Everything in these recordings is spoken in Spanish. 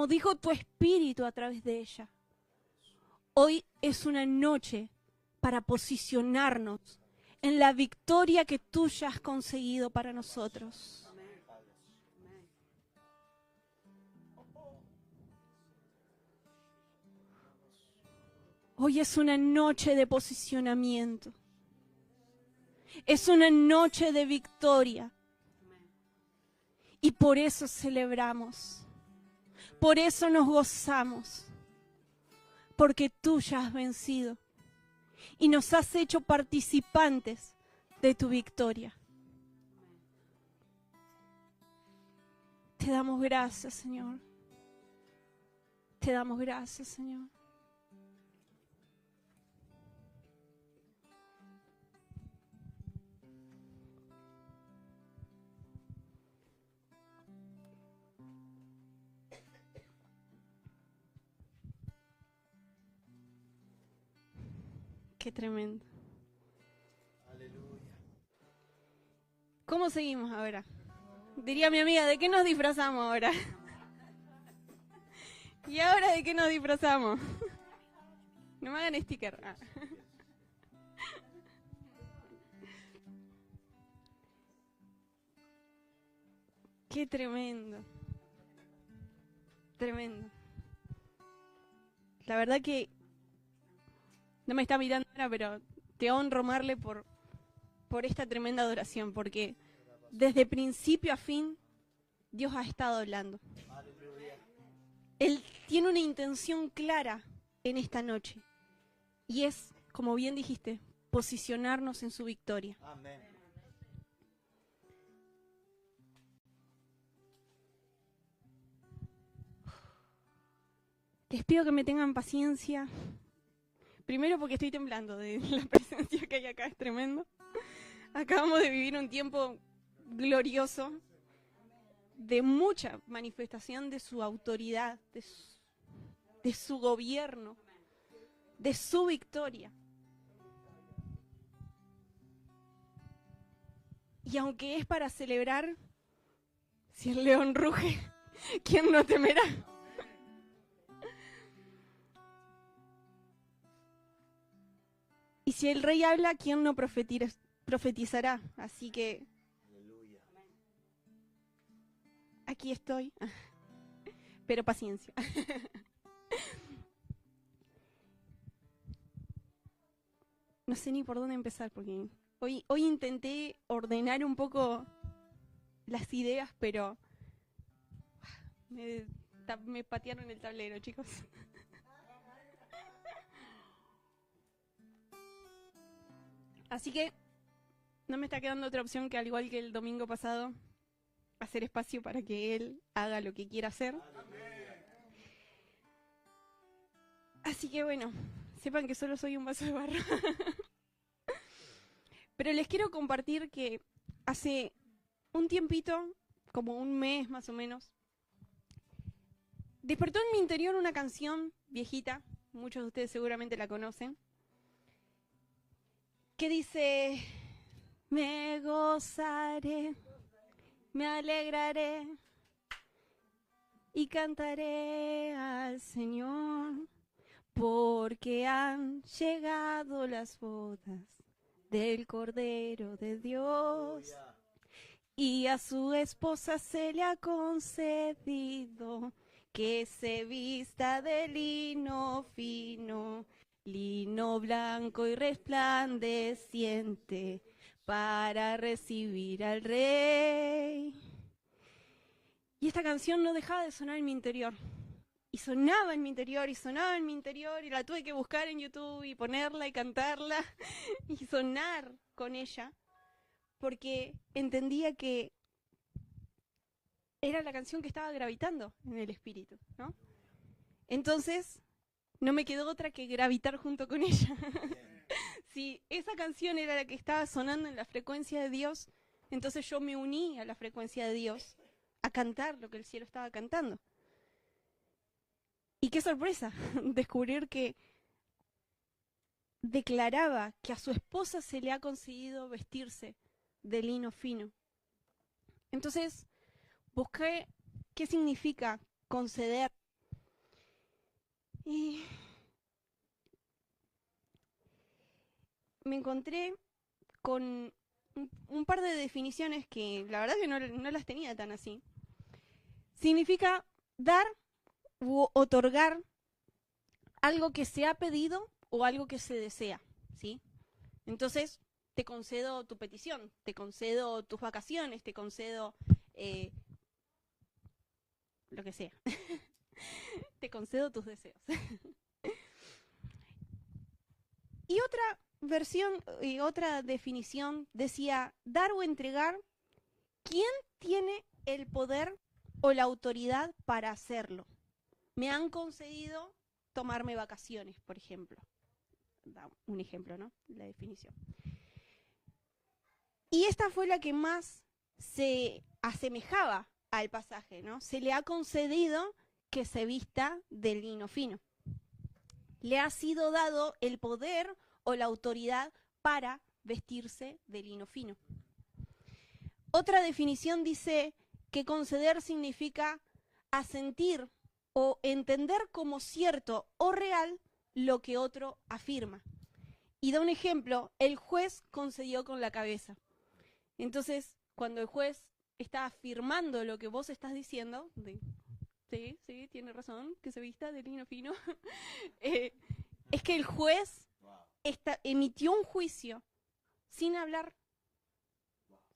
como dijo tu Espíritu a través de ella. Hoy es una noche para posicionarnos en la victoria que tú ya has conseguido para nosotros. Hoy es una noche de posicionamiento. Es una noche de victoria. Y por eso celebramos. Por eso nos gozamos. Porque tú ya has vencido. Y nos has hecho participantes de tu victoria. Te damos gracias, Señor. Te damos gracias, Señor. Qué tremendo. Aleluya. ¿Cómo seguimos ahora? Diría mi amiga, ¿de qué nos disfrazamos ahora? ¿Y ahora de qué nos disfrazamos? No me hagan sticker. Ah. Qué tremendo. Tremendo. La verdad que no me está mirando ahora, pero te honro, Marle, por esta tremenda adoración, porque desde principio a fin Dios ha estado hablando. Aleluya. Él tiene una intención clara en esta noche, y es, como bien dijiste, posicionarnos en su victoria. Amén. Les pido que me tengan paciencia. Primero porque estoy temblando de la presencia que hay acá, es tremendo. Acabamos de vivir un tiempo glorioso, de mucha manifestación de su autoridad, de su gobierno, de su victoria. Y aunque es para celebrar, si el león ruge, ¿quién no temerá? Y si el rey habla, ¿quién no profetizará? Así que Aleluya. aquí estoy, pero paciencia. No sé ni por dónde empezar, porque hoy intenté ordenar un poco las ideas, pero me patearon el tablero, chicos. Así que no me está quedando otra opción que, al igual que el domingo pasado, hacer espacio para que él haga lo que quiera hacer. Así que bueno, sepan que solo soy un vaso de barro. Pero les quiero compartir que hace un tiempito, como un mes más o menos, despertó en mi interior una canción viejita, muchos de ustedes seguramente la conocen, que dice: me gozaré, me alegraré y cantaré al Señor, porque han llegado las bodas del Cordero de Dios, y a su esposa se le ha concedido que se vista de lino fino, lino blanco y resplandeciente, para recibir al Rey. Y esta canción no dejaba de sonar en mi interior. Y sonaba en mi interior, y sonaba en mi interior, y la tuve que buscar en YouTube y ponerla y cantarla y sonar con ella, porque entendía que era la canción que estaba gravitando en el espíritu, ¿no? Entonces, no me quedó otra que gravitar junto con ella. Si esa canción era la que estaba sonando en la frecuencia de Dios, entonces yo me uní a la frecuencia de Dios, a cantar lo que el cielo estaba cantando. Y qué sorpresa descubrir que declaraba que a su esposa se le ha concedido vestirse de lino fino. Entonces busqué qué significa conceder Y me encontré con un par de definiciones que la verdad que no las tenía tan así. Significa dar u otorgar algo que se ha pedido o algo que se desea, ¿sí? Entonces, te concedo tu petición, te concedo tus vacaciones, te concedo lo que sea. Te concedo tus deseos. Y otra versión y otra definición decía, dar o entregar, ¿quién tiene el poder o la autoridad para hacerlo? Me han concedido tomarme vacaciones, por ejemplo. Da un ejemplo, ¿no? La definición. Y esta fue la que más se asemejaba al pasaje, ¿no? Se le ha concedido que se vista de lino fino. Le ha sido dado el poder o la autoridad para vestirse de lino fino. Otra definición dice que conceder significa asentir o entender como cierto o real lo que otro afirma. Y da un ejemplo, el juez concedió con la cabeza. Entonces, cuando el juez está afirmando lo que vos estás diciendo, sí, tiene razón, que se vista de lino fino, es que el juez emitió un juicio sin hablar,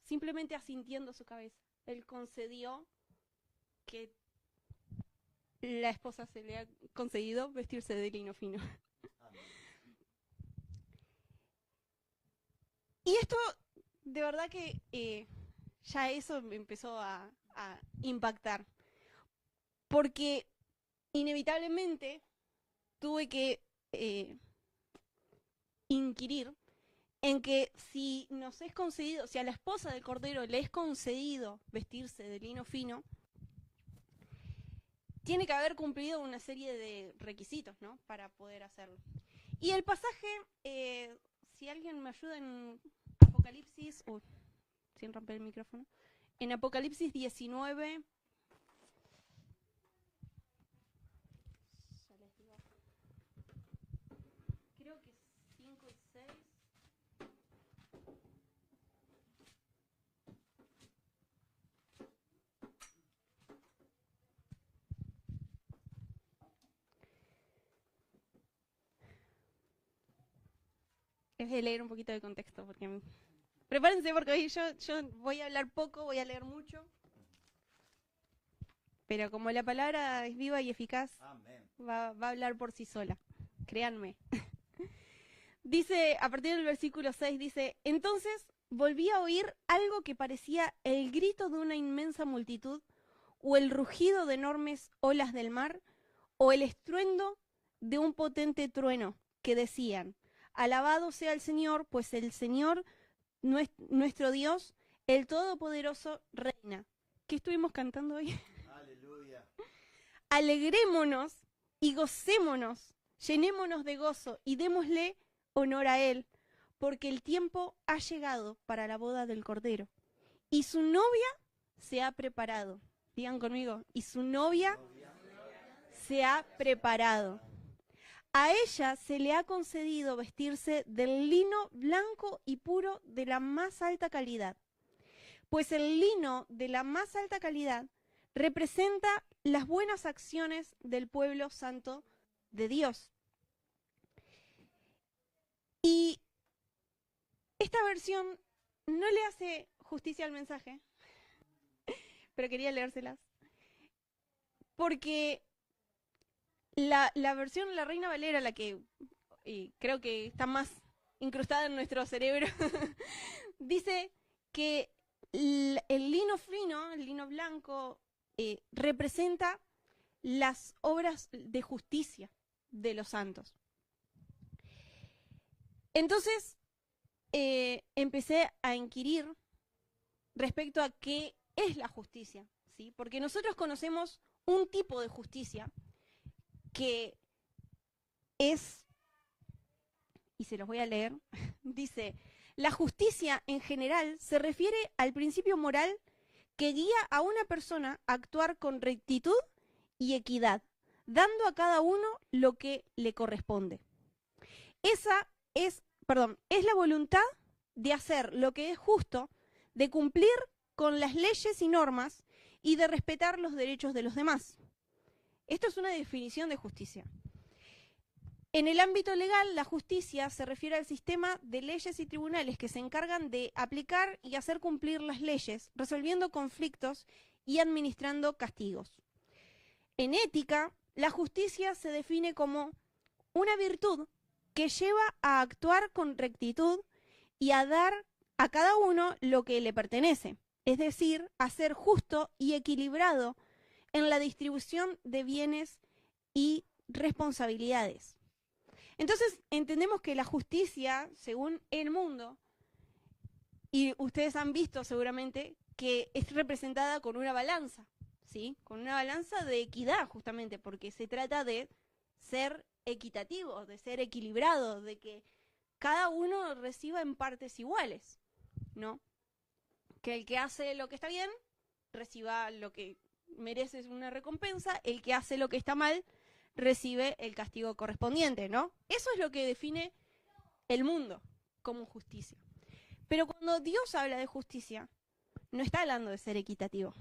simplemente asintiendo su cabeza. Él concedió que la esposa se le ha concedido vestirse de lino fino. Y esto, de verdad que ya eso me empezó a impactar. Porque inevitablemente tuve que inquirir en que si nos es concedido, si a la esposa del Cordero le es concedido vestirse de lino fino, tiene que haber cumplido una serie de requisitos, ¿no? Para poder hacerlo. Y el pasaje, si alguien me ayuda en Apocalipsis, sin romper el micrófono, en Apocalipsis 19, ya les digo, creo que 5 y 6. Es de leer un poquito de contexto, porque prepárense porque hoy yo voy a hablar poco, voy a leer mucho. Pero como la palabra es viva y eficaz, va a hablar por sí sola. Créanme. Dice, a partir del versículo 6, dice, entonces volví a oír algo que parecía el grito de una inmensa multitud, o el rugido de enormes olas del mar, o el estruendo de un potente trueno, que decían, alabado sea el Señor, pues el Señor, nuestro Dios, el Todopoderoso, reina. ¿Qué estuvimos cantando hoy? Aleluya. Alegrémonos y gocémonos, llenémonos de gozo y démosle honor a Él, porque el tiempo ha llegado para la boda del Cordero. Y su novia se ha preparado. Digan conmigo, y su novia se ha preparado. A ella se le ha concedido vestirse del lino blanco y puro de la más alta calidad, pues el lino de la más alta calidad representa las buenas acciones del pueblo santo de Dios. Y esta versión no le hace justicia al mensaje, pero quería leérselas, porque la versión, la Reina Valera, la que creo que está más incrustada en nuestro cerebro, dice que el lino fino, el lino blanco, representa las obras de justicia de los santos. Entonces, empecé a inquirir respecto a qué es la justicia, ¿sí? Porque nosotros conocemos un tipo de justicia que es, y se los voy a leer, dice, la justicia en general se refiere al principio moral que guía a una persona a actuar con rectitud y equidad, dando a cada uno lo que le corresponde. Esa es la voluntad de hacer lo que es justo, de cumplir con las leyes y normas y de respetar los derechos de los demás. Esto es una definición de justicia. En el ámbito legal, la justicia se refiere al sistema de leyes y tribunales que se encargan de aplicar y hacer cumplir las leyes, resolviendo conflictos y administrando castigos. En ética, la justicia se define como una virtud que lleva a actuar con rectitud y a dar a cada uno lo que le pertenece, es decir, a ser justo y equilibrado en la distribución de bienes y responsabilidades. Entonces, entendemos que la justicia, según el mundo, y ustedes han visto seguramente, que es representada con una balanza, ¿sí? Con una balanza de equidad, justamente, porque se trata de ser equitativo, de ser equilibrado, de que cada uno reciba en partes iguales, ¿no? Que el que hace lo que está bien reciba lo que merece una recompensa, el que hace lo que está mal recibe el castigo correspondiente, ¿no? Eso es lo que define el mundo como justicia. Pero cuando Dios habla de justicia, no está hablando de ser equitativo.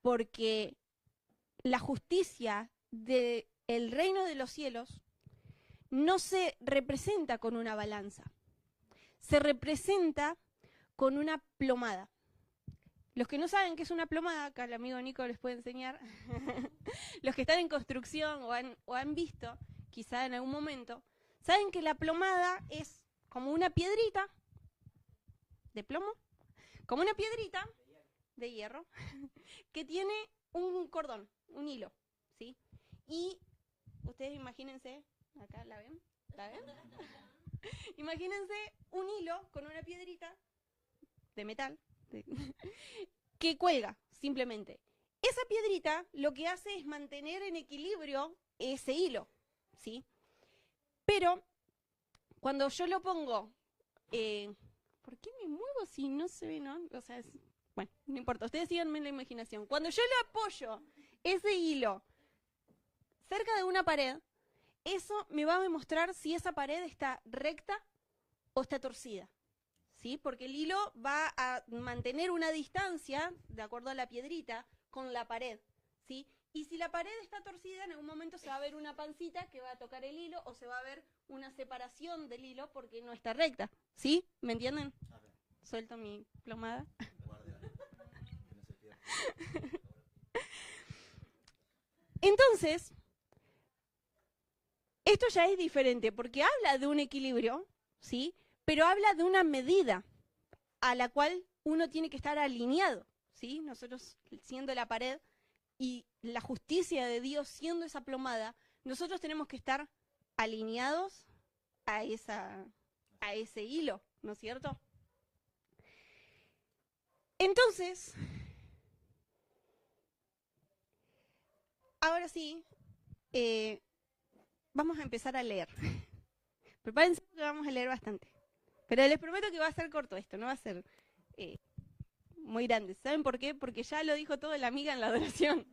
Porque la justicia del reino de los cielos no se representa con una balanza, se representa con una plomada. Los que no saben qué es una plomada, acá el amigo Nico les puede enseñar. Los que están en construcción o han visto, quizá en algún momento, saben que la plomada es como una piedrita de plomo, como una piedrita de hierro, que tiene un cordón, un hilo, ¿sí? Y ustedes imagínense, acá la ven, ¿la ven? Imagínense un hilo con una piedrita de metal, que cuelga, simplemente. Esa piedrita lo que hace es mantener en equilibrio ese hilo, ¿sí? Pero cuando yo lo pongo, ¿por qué me muevo si no se ve, no? O sea, bueno, no importa, ustedes síganme en la imaginación. Cuando yo le apoyo ese hilo cerca de una pared, eso me va a demostrar si esa pared está recta o está torcida. ¿Sí? Porque el hilo va a mantener una distancia, de acuerdo a la piedrita, con la pared, ¿sí? Y si la pared está torcida, en algún momento se va a ver una pancita que va a tocar el hilo o se va a ver una separación del hilo porque no está recta, ¿sí? ¿Me entienden? Suelto mi plomada. Entonces, esto ya es diferente porque habla de un equilibrio, ¿sí? Pero habla de una medida a la cual uno tiene que estar alineado, ¿sí? Nosotros siendo la pared y la justicia de Dios siendo esa plomada, nosotros tenemos que estar alineados a ese hilo, ¿no es cierto? Entonces, ahora sí, vamos a empezar a leer. Prepárense porque vamos a leer bastante. Pero les prometo que va a ser corto esto, no va a ser muy grande. ¿Saben por qué? Porque ya lo dijo todo la amiga en la adoración.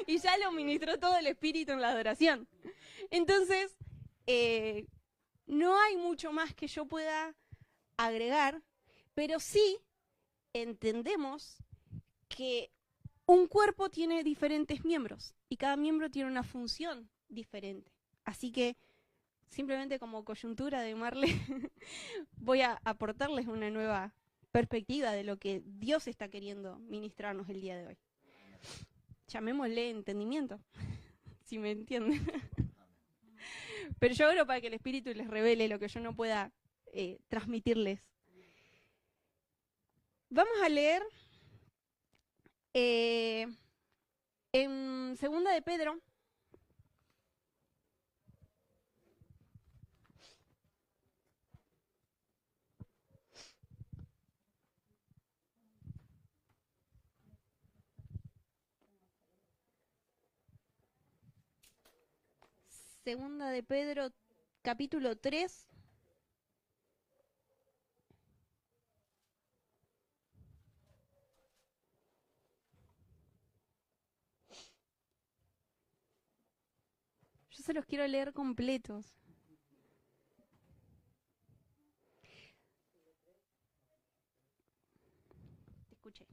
Y ya lo ministró todo el Espíritu en la adoración. Entonces, no hay mucho más que yo pueda agregar, pero sí entendemos que un cuerpo tiene diferentes miembros y cada miembro tiene una función diferente. Así que, simplemente como coyuntura de Marle, voy a aportarles una nueva perspectiva de lo que Dios está queriendo ministrarnos el día de hoy. Llamémosle entendimiento, si me entienden. Pero yo oro para que el Espíritu les revele lo que yo no pueda transmitirles. Vamos a leer en Segunda de Pedro. Segunda de Pedro, capítulo 3. se los quiero leer completos. Te escuché.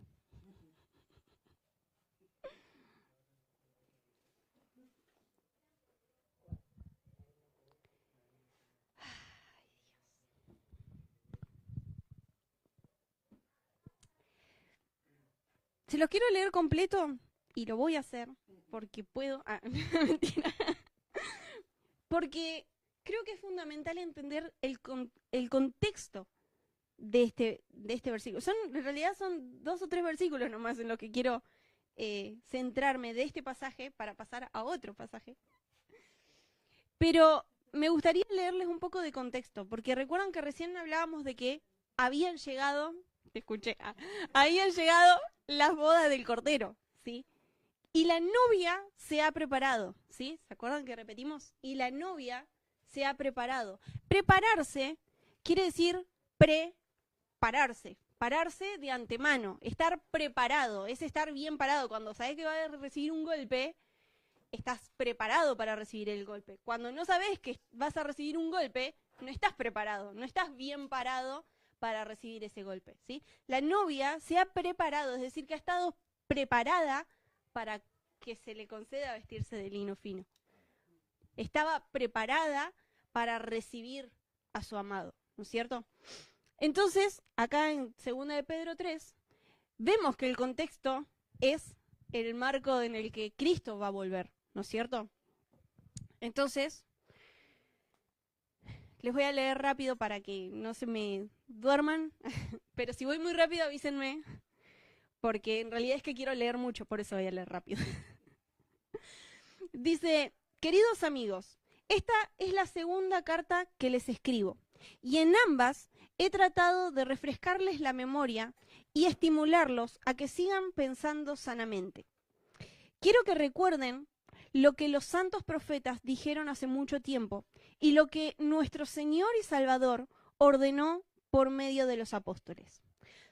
Se los quiero leer completo y lo voy a hacer porque puedo. Ah, mentira. Porque creo que es fundamental entender el contexto de este versículo. En realidad son 2 o 3 versículos nomás en los que quiero centrarme de este pasaje para pasar a otro pasaje. Pero me gustaría leerles un poco de contexto, porque recuerdan que recién hablábamos de que habían llegado, te escuché, habían llegado las bodas del Cordero, ¿sí? Y la novia se ha preparado, ¿sí? ¿Se acuerdan que repetimos? Y la novia se ha preparado. Prepararse quiere decir prepararse, pararse de antemano, estar preparado, es estar bien parado. Cuando sabes que vas a recibir un golpe, estás preparado para recibir el golpe. Cuando no sabes que vas a recibir un golpe, no estás preparado, no estás bien parado para recibir ese golpe, ¿sí? La novia se ha preparado, es decir, que ha estado preparada para que se le conceda vestirse de lino fino. Estaba preparada para recibir a su amado, ¿no es cierto? Entonces, acá en 2 de Pedro 3, vemos que el contexto es el marco en el que Cristo va a volver, ¿no es cierto? Entonces, les voy a leer rápido para que no se me duerman, pero si voy muy rápido avísenme, porque en realidad es que quiero leer mucho, por eso voy a leer rápido. Dice, queridos amigos, esta es la segunda carta que les escribo, y en ambas he tratado de refrescarles la memoria y estimularlos a que sigan pensando sanamente. Quiero que recuerden lo que los santos profetas dijeron hace mucho tiempo y lo que nuestro Señor y Salvador ordenó por medio de los apóstoles.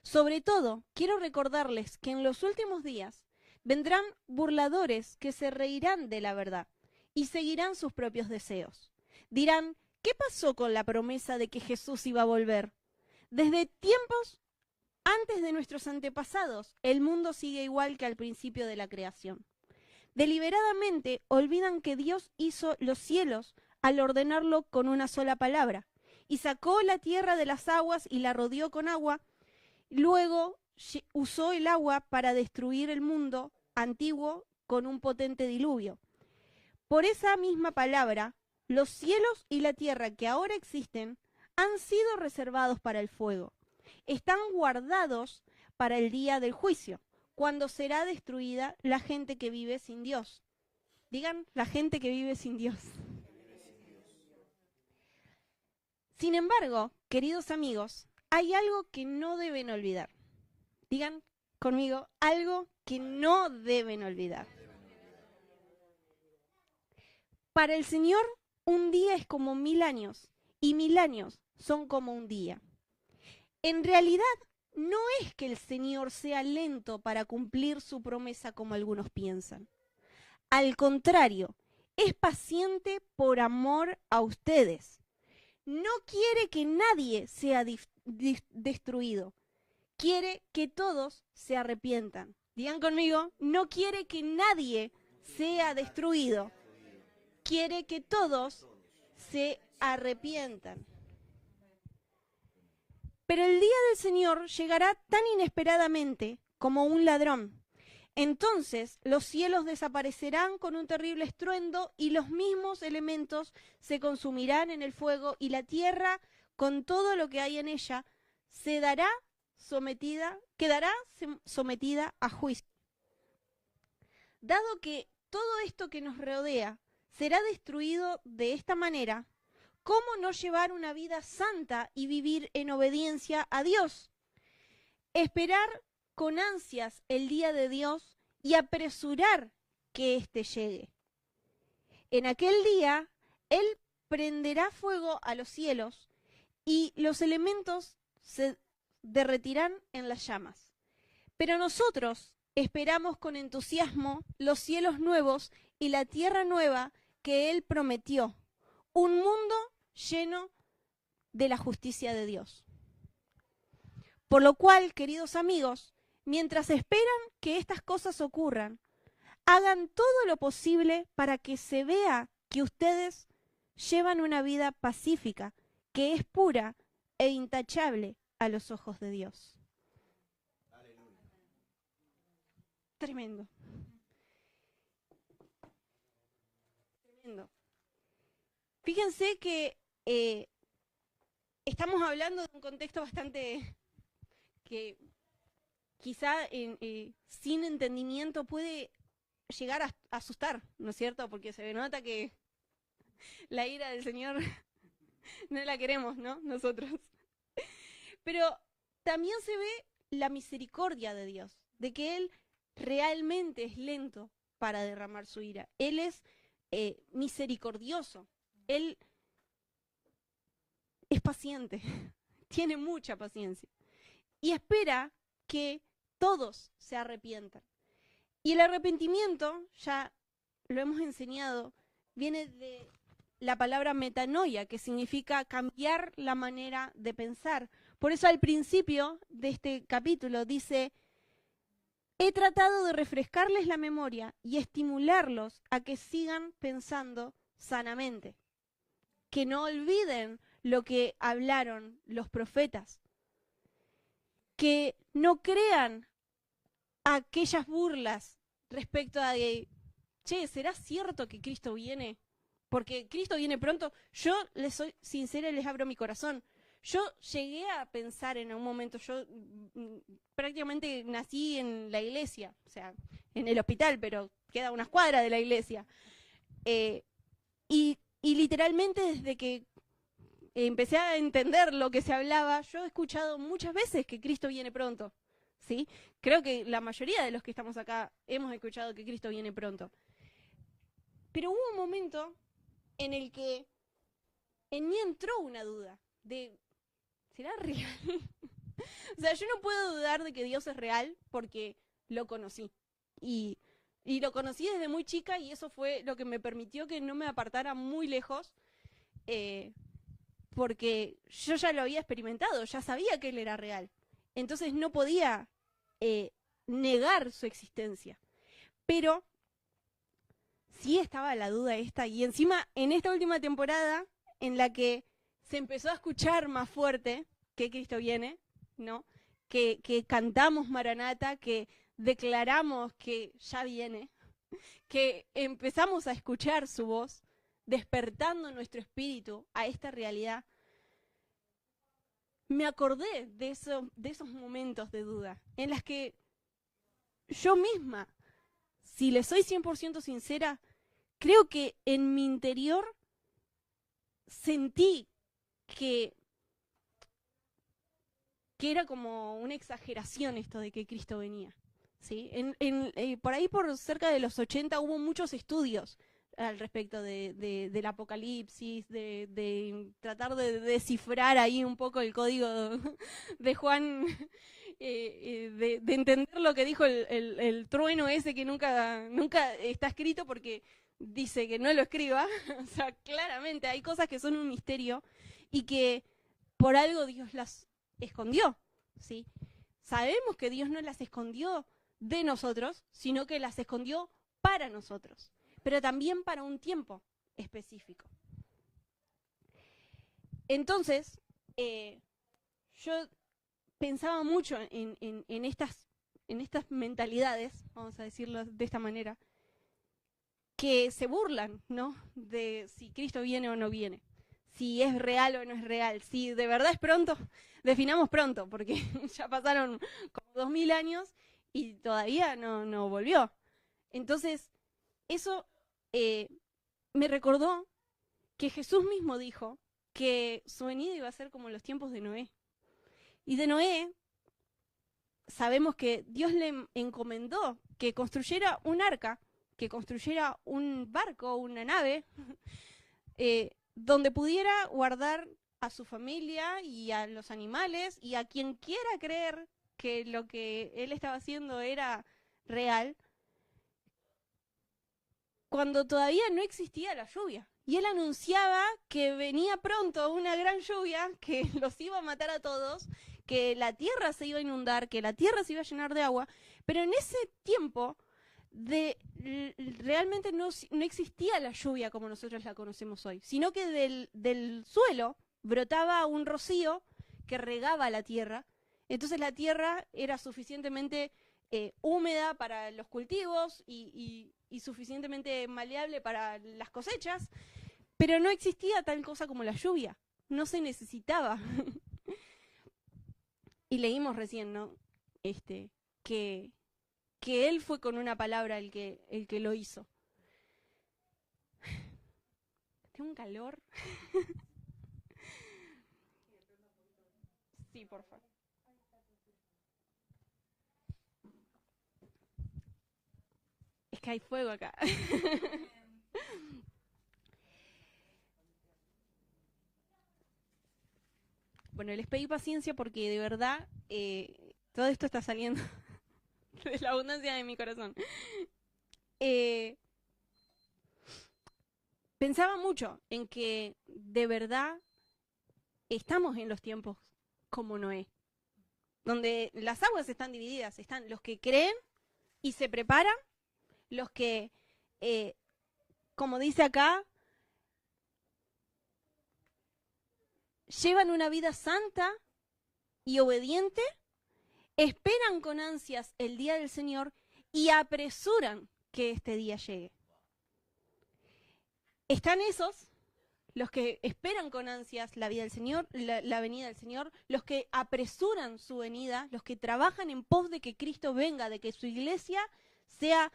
Sobre todo, quiero recordarles que en los últimos días vendrán burladores que se reirán de la verdad y seguirán sus propios deseos. Dirán, ¿qué pasó con la promesa de que Jesús iba a volver? Desde tiempos antes de nuestros antepasados, el mundo sigue igual que al principio de la creación. Deliberadamente olvidan que Dios hizo los cielos al ordenarlo con una sola palabra, y sacó la tierra de las aguas y la rodeó con agua. Luego usó el agua para destruir el mundo antiguo con un potente diluvio. Por esa misma palabra, los cielos y la tierra que ahora existen han sido reservados para el fuego. Están guardados para el día del juicio, cuando será destruida la gente que vive sin Dios. Digan, la gente que vive sin Dios. Sin embargo, queridos amigos, hay algo que no deben olvidar. Digan conmigo, algo que no deben olvidar. Para el Señor, un día es como 1000 años, y 1000 años son como un día. En realidad, no es que el Señor sea lento para cumplir su promesa como algunos piensan. Al contrario, es paciente por amor a ustedes. No quiere que nadie sea destruido. Quiere que todos se arrepientan. Digan conmigo, no quiere que nadie sea destruido. Quiere que todos se arrepientan. Pero el día del Señor llegará tan inesperadamente como un ladrón. Entonces los cielos desaparecerán con un terrible estruendo y los mismos elementos se consumirán en el fuego y la tierra, con todo lo que hay en ella, quedará sometida a juicio. Dado que todo esto que nos rodea será destruido de esta manera, ¿cómo no llevar una vida santa y vivir en obediencia a Dios? Esperar con ansias el día de Dios y apresurar que éste llegue. En aquel día, Él prenderá fuego a los cielos y los elementos se derretirán en las llamas. Pero nosotros esperamos con entusiasmo los cielos nuevos y la tierra nueva que Él prometió, un mundo lleno de la justicia de Dios. Por lo cual, queridos amigos, mientras esperan que estas cosas ocurran, hagan todo lo posible para que se vea que ustedes llevan una vida pacífica, que es pura e intachable a los ojos de Dios. Aleluya. Tremendo. Tremendo. Fíjense que estamos hablando de un contexto bastante que quizá sin entendimiento puede llegar a asustar, ¿no es cierto? Porque se nota que la ira del Señor no la queremos, ¿no? Nosotros. Pero también se ve la misericordia de Dios, de que Él realmente es lento para derramar su ira. Él es misericordioso. Él es paciente, tiene mucha paciencia y espera que todos se arrepientan. Y el arrepentimiento, ya lo hemos enseñado, viene de la palabra metanoia, que significa cambiar la manera de pensar. Por eso al principio de este capítulo dice: he tratado de refrescarles la memoria y estimularlos a que sigan pensando sanamente, que no olviden lo que hablaron los profetas, que no crean aquellas burlas respecto a che, ¿será cierto que Cristo viene? Porque Cristo viene pronto. Yo les soy sincera y les abro mi corazón. Yo llegué a pensar en un momento, yo prácticamente nací en la iglesia, o sea, en el hospital, pero queda a unas cuadras de la iglesia. Y literalmente desde que empecé a entender lo que se hablaba, yo he escuchado muchas veces que Cristo viene pronto, ¿sí? Creo que la mayoría de los que estamos acá hemos escuchado que Cristo viene pronto. Pero hubo un momento en el que en mí entró una duda de, ¿será real? O sea, yo no puedo dudar de que Dios es real porque lo conocí. Y lo conocí desde muy chica y eso fue lo que me permitió que no me apartara muy lejos, porque yo ya lo había experimentado, ya sabía que Él era real. Entonces no podía negar su existencia. Pero sí estaba la duda esta, y encima en esta última temporada en la que se empezó a escuchar más fuerte que Cristo viene, ¿no? Que cantamos Maranata, que declaramos que ya viene, que empezamos a escuchar su voz, despertando nuestro espíritu a esta realidad. Me acordé de esos momentos de duda, en las que yo misma, si le soy 100% sincera, creo que en mi interior sentí que era como una exageración esto de que Cristo venía, ¿sí? Por ahí, por cerca de los 80, hubo muchos estudios al respecto del Apocalipsis, de tratar de descifrar ahí un poco el código de Juan, de entender lo que dijo el trueno ese que nunca está escrito porque dice que no lo escriba. O sea, claramente hay cosas que son un misterio y que por algo Dios las escondió, ¿sí? Sabemos que Dios no las escondió de nosotros, sino que las escondió para nosotros, pero también para un tiempo específico. Entonces, yo pensaba mucho en estas mentalidades, vamos a decirlo de esta manera, que se burlan, ¿no?, de si Cristo viene o no viene, si es real o no es real, si de verdad es pronto. Definamos pronto, porque ya pasaron como 2000 años y todavía no volvió. Entonces, eso me recordó que Jesús mismo dijo que su venida iba a ser como los tiempos de Noé. Y de Noé sabemos que Dios le encomendó que construyera un arca, que construyera un barco, una nave, donde pudiera guardar a su familia y a los animales y a quien quiera creer que lo que él estaba haciendo era real, cuando todavía no existía la lluvia. Y él anunciaba que venía pronto una gran lluvia, que los iba a matar a todos, que la tierra se iba a inundar, que la tierra se iba a llenar de agua. Pero en ese tiempo realmente no existía la lluvia como nosotros la conocemos hoy, sino que del suelo brotaba un rocío que regaba la tierra. Entonces la tierra era suficientemente húmeda para los cultivos y suficientemente maleable para las cosechas, pero no existía tal cosa como la lluvia, no se necesitaba. Y leímos recién, ¿no? Que él fue con una palabra el que lo hizo. Tengo un calor. Sí, por favor. Es que hay fuego acá. Bueno, les pedí paciencia porque de verdad todo esto está saliendo de la abundancia de mi corazón. Pensaba mucho en que de verdad estamos en los tiempos como Noé, donde las aguas están divididas, están los que creen y se preparan, los que, como dice acá, llevan una vida santa y obediente, esperan con ansias el día del Señor y apresuran que este día llegue. Están esos, los que esperan con ansias la vida del Señor, la venida del Señor, los que apresuran su venida, los que trabajan en pos de que Cristo venga, de que su iglesia sea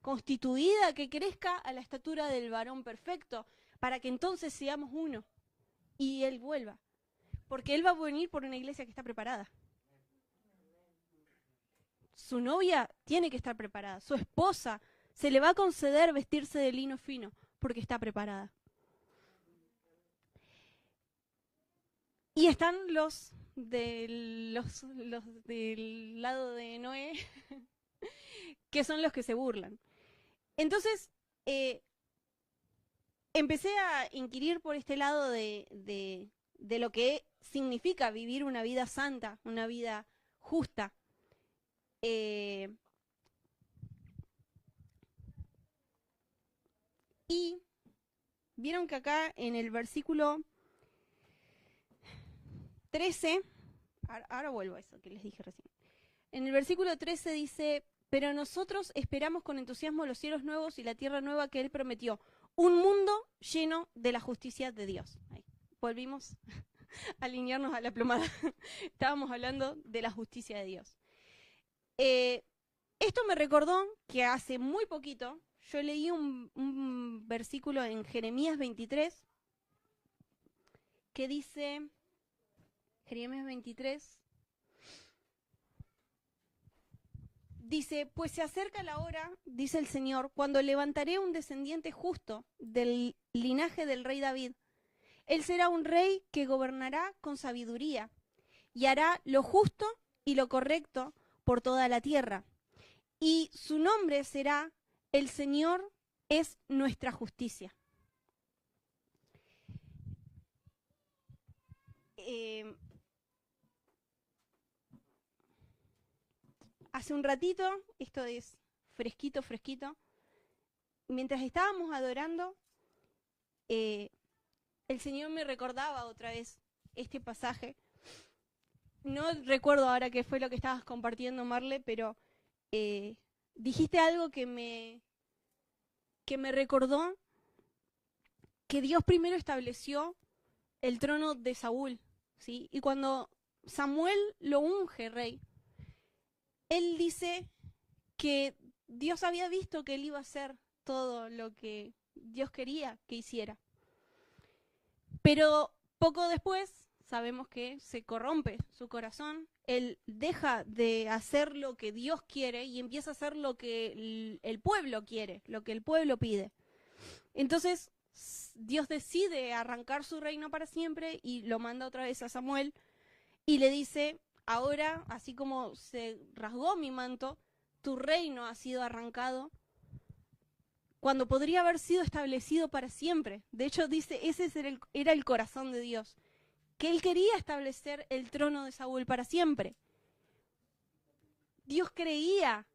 constituida, que crezca a la estatura del varón perfecto, para que entonces seamos uno y Él vuelva. Porque Él va a venir por una iglesia que está preparada. Su novia tiene que estar preparada, su esposa se le va a conceder vestirse de lino fino porque está preparada. Y están los del lado de Noé, que son los que se burlan. Entonces, empecé a inquirir por este lado de lo que significa vivir una vida santa, una vida justa. Y vieron que acá en el versículo 13, ahora vuelvo a eso que les dije recién. En el versículo 13 dice, pero nosotros esperamos con entusiasmo los cielos nuevos y la tierra nueva que Él prometió, un mundo lleno de la justicia de Dios. Ahí, volvimos a alinearnos a la plomada. Estábamos hablando de la justicia de Dios. Esto me recordó que hace muy poquito yo leí un versículo en Jeremías 23 que dice, Jeremías 23, dice, pues se acerca la hora, dice el Señor, cuando levantaré un descendiente justo del linaje del rey David. Él será un rey que gobernará con sabiduría y hará lo justo y lo correcto por toda la tierra. Y su nombre será El Señor es nuestra justicia. Hace un ratito, esto es fresquito, mientras estábamos adorando, el Señor me recordaba otra vez este pasaje. No recuerdo ahora qué fue lo que estabas compartiendo, Marle, pero dijiste algo que me recordó que Dios primero estableció el trono de Saúl, ¿sí? Y cuando Samuel lo unge rey, él dice que Dios había visto que él iba a hacer todo lo que Dios quería que hiciera. Pero poco después sabemos que se corrompe su corazón, él deja de hacer lo que Dios quiere y empieza a hacer lo que el pueblo quiere, lo que el pueblo pide. Entonces Dios decide arrancar su reino para siempre y lo manda otra vez a Samuel y le dice, ahora, así como se rasgó mi manto, tu reino ha sido arrancado, cuando podría haber sido establecido para siempre. De hecho, dice, ese era el corazón de Dios, que Él quería establecer el trono de Saúl para siempre. Dios creía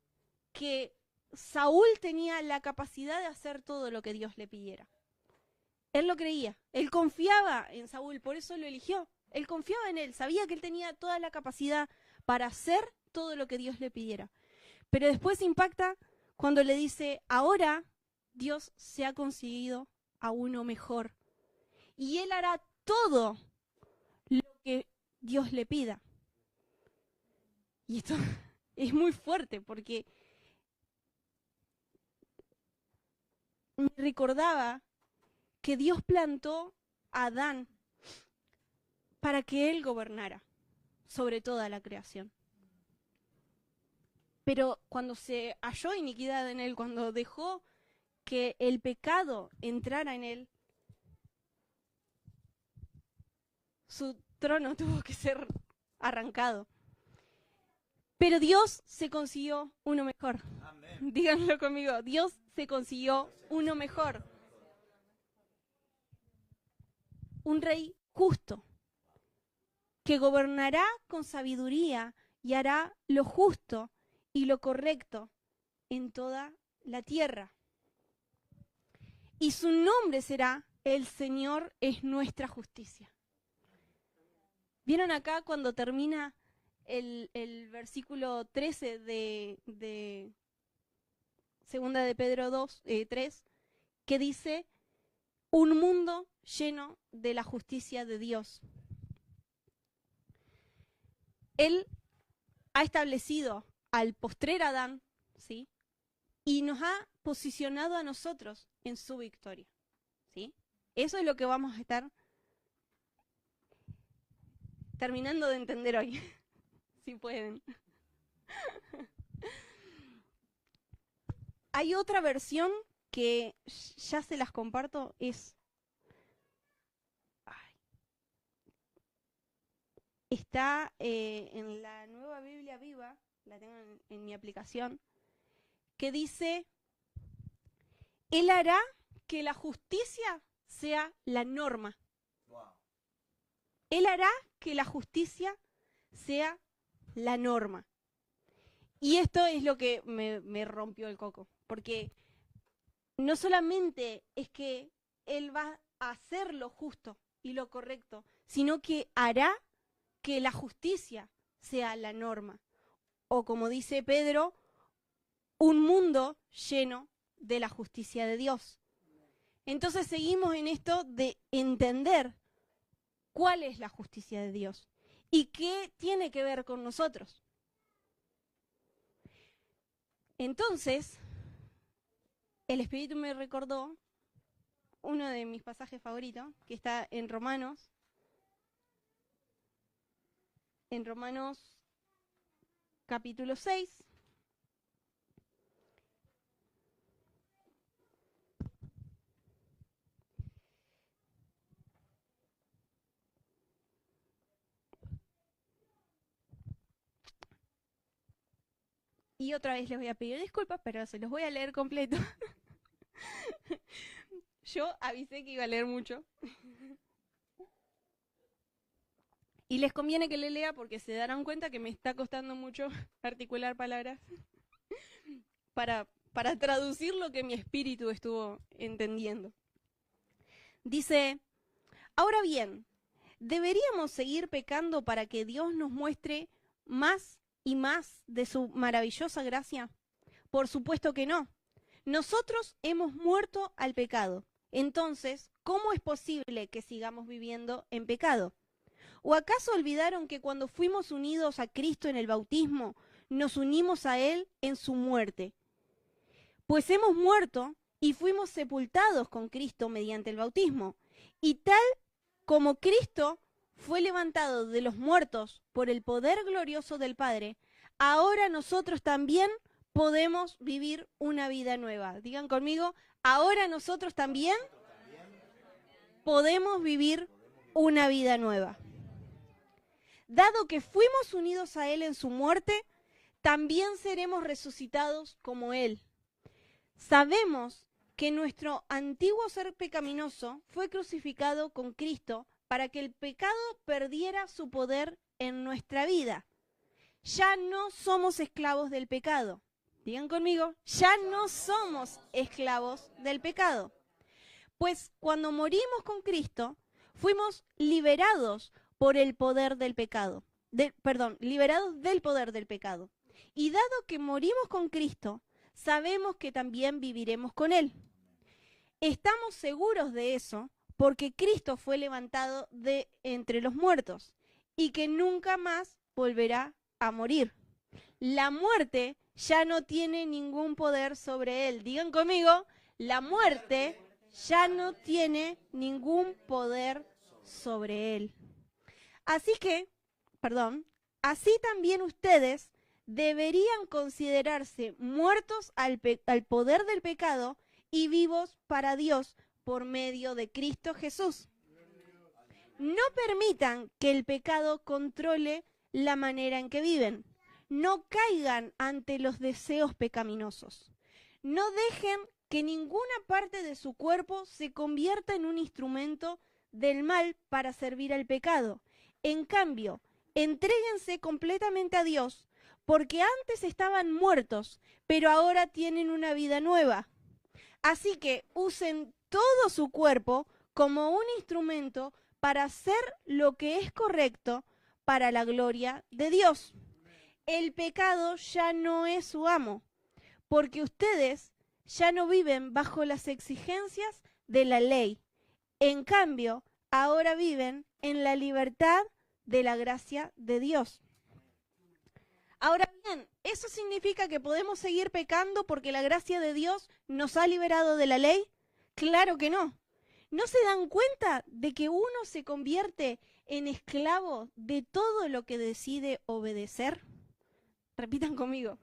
que Saúl tenía la capacidad de hacer todo lo que Dios le pidiera. Él lo creía, él confiaba en Saúl, por eso lo eligió. Él confiaba en él, sabía que él tenía toda la capacidad para hacer todo lo que Dios le pidiera. Pero después impacta cuando le dice, ahora Dios se ha conseguido a uno mejor. Y él hará todo lo que Dios le pida. Y esto es muy fuerte porque me recordaba que Dios plantó a Adán para que él gobernara sobre toda la creación. Pero cuando se halló iniquidad en él, cuando dejó que el pecado entrara en él, su trono tuvo que ser arrancado. Pero Dios se consiguió uno mejor. Amén. Díganlo conmigo, Dios se consiguió uno mejor. Un rey justo, que gobernará con sabiduría y hará lo justo y lo correcto en toda la tierra. Y su nombre será: el Señor es nuestra justicia. ¿Vieron acá cuando termina el versículo 13 de segunda de Pedro 3, que dice, un mundo lleno de la justicia de Dios? Él ha establecido al postrer Adán, ¿sí? Y nos ha posicionado a nosotros en su victoria, ¿sí? Eso es lo que vamos a estar terminando de entender hoy, si pueden. Hay otra versión que ya se las comparto, está en la Nueva Biblia Viva, la tengo en mi aplicación, que dice, Él hará que la justicia sea la norma. Wow. Él hará que la justicia sea la norma. Y esto es lo que me rompió el coco, porque no solamente es que Él va a hacer lo justo y lo correcto, sino que hará que la justicia sea la norma. O como dice Pedro, un mundo lleno de la justicia de Dios. Entonces seguimos en esto de entender cuál es la justicia de Dios y qué tiene que ver con nosotros. Entonces, el Espíritu me recordó uno de mis pasajes favoritos, que está en Romanos capítulo 6. Y otra vez les voy a pedir disculpas, pero se los voy a leer completo. Yo avisé que iba a leer mucho. Y les conviene que le lea porque se darán cuenta que me está costando mucho articular palabras para traducir lo que mi espíritu estuvo entendiendo. Dice, ahora bien, ¿deberíamos seguir pecando para que Dios nos muestre más y más de su maravillosa gracia? Por supuesto que no. Nosotros hemos muerto al pecado. Entonces, ¿cómo es posible que sigamos viviendo en pecado? ¿O acaso olvidaron que cuando fuimos unidos a Cristo en el bautismo, nos unimos a Él en su muerte? Pues hemos muerto y fuimos sepultados con Cristo mediante el bautismo. Y tal como Cristo fue levantado de los muertos por el poder glorioso del Padre, ahora nosotros también podemos vivir una vida nueva. Digan conmigo, ahora nosotros también podemos vivir una vida nueva. Dado que fuimos unidos a Él en su muerte, también seremos resucitados como Él. Sabemos que nuestro antiguo ser pecaminoso fue crucificado con Cristo para que el pecado perdiera su poder en nuestra vida. Ya no somos esclavos del pecado. Digan conmigo, ya no somos esclavos del pecado. Pues cuando morimos con Cristo, fuimos liberados por el poder del pecado. Liberados del poder del pecado. Y dado que morimos con Cristo, sabemos que también viviremos con Él. Estamos seguros de eso porque Cristo fue levantado de entre los muertos y que nunca más volverá a morir. La muerte ya no tiene ningún poder sobre Él. Digan conmigo, la muerte ya no tiene ningún poder sobre Él. Así también ustedes deberían considerarse muertos al poder del pecado y vivos para Dios por medio de Cristo Jesús. No permitan que el pecado controle la manera en que viven. No caigan ante los deseos pecaminosos. No dejen que ninguna parte de su cuerpo se convierta en un instrumento del mal para servir al pecado. En cambio, entréguense completamente a Dios, porque antes estaban muertos, pero ahora tienen una vida nueva. Así que usen todo su cuerpo como un instrumento para hacer lo que es correcto para la gloria de Dios. El pecado ya no es su amo, porque ustedes ya no viven bajo las exigencias de la ley. En cambio, ahora viven en la libertad de la gracia de Dios. Ahora bien, ¿eso significa que podemos seguir pecando porque la gracia de Dios nos ha liberado de la ley? Claro que no. ¿No se dan cuenta de que uno se convierte en esclavo de todo lo que decide obedecer? Repitan conmigo.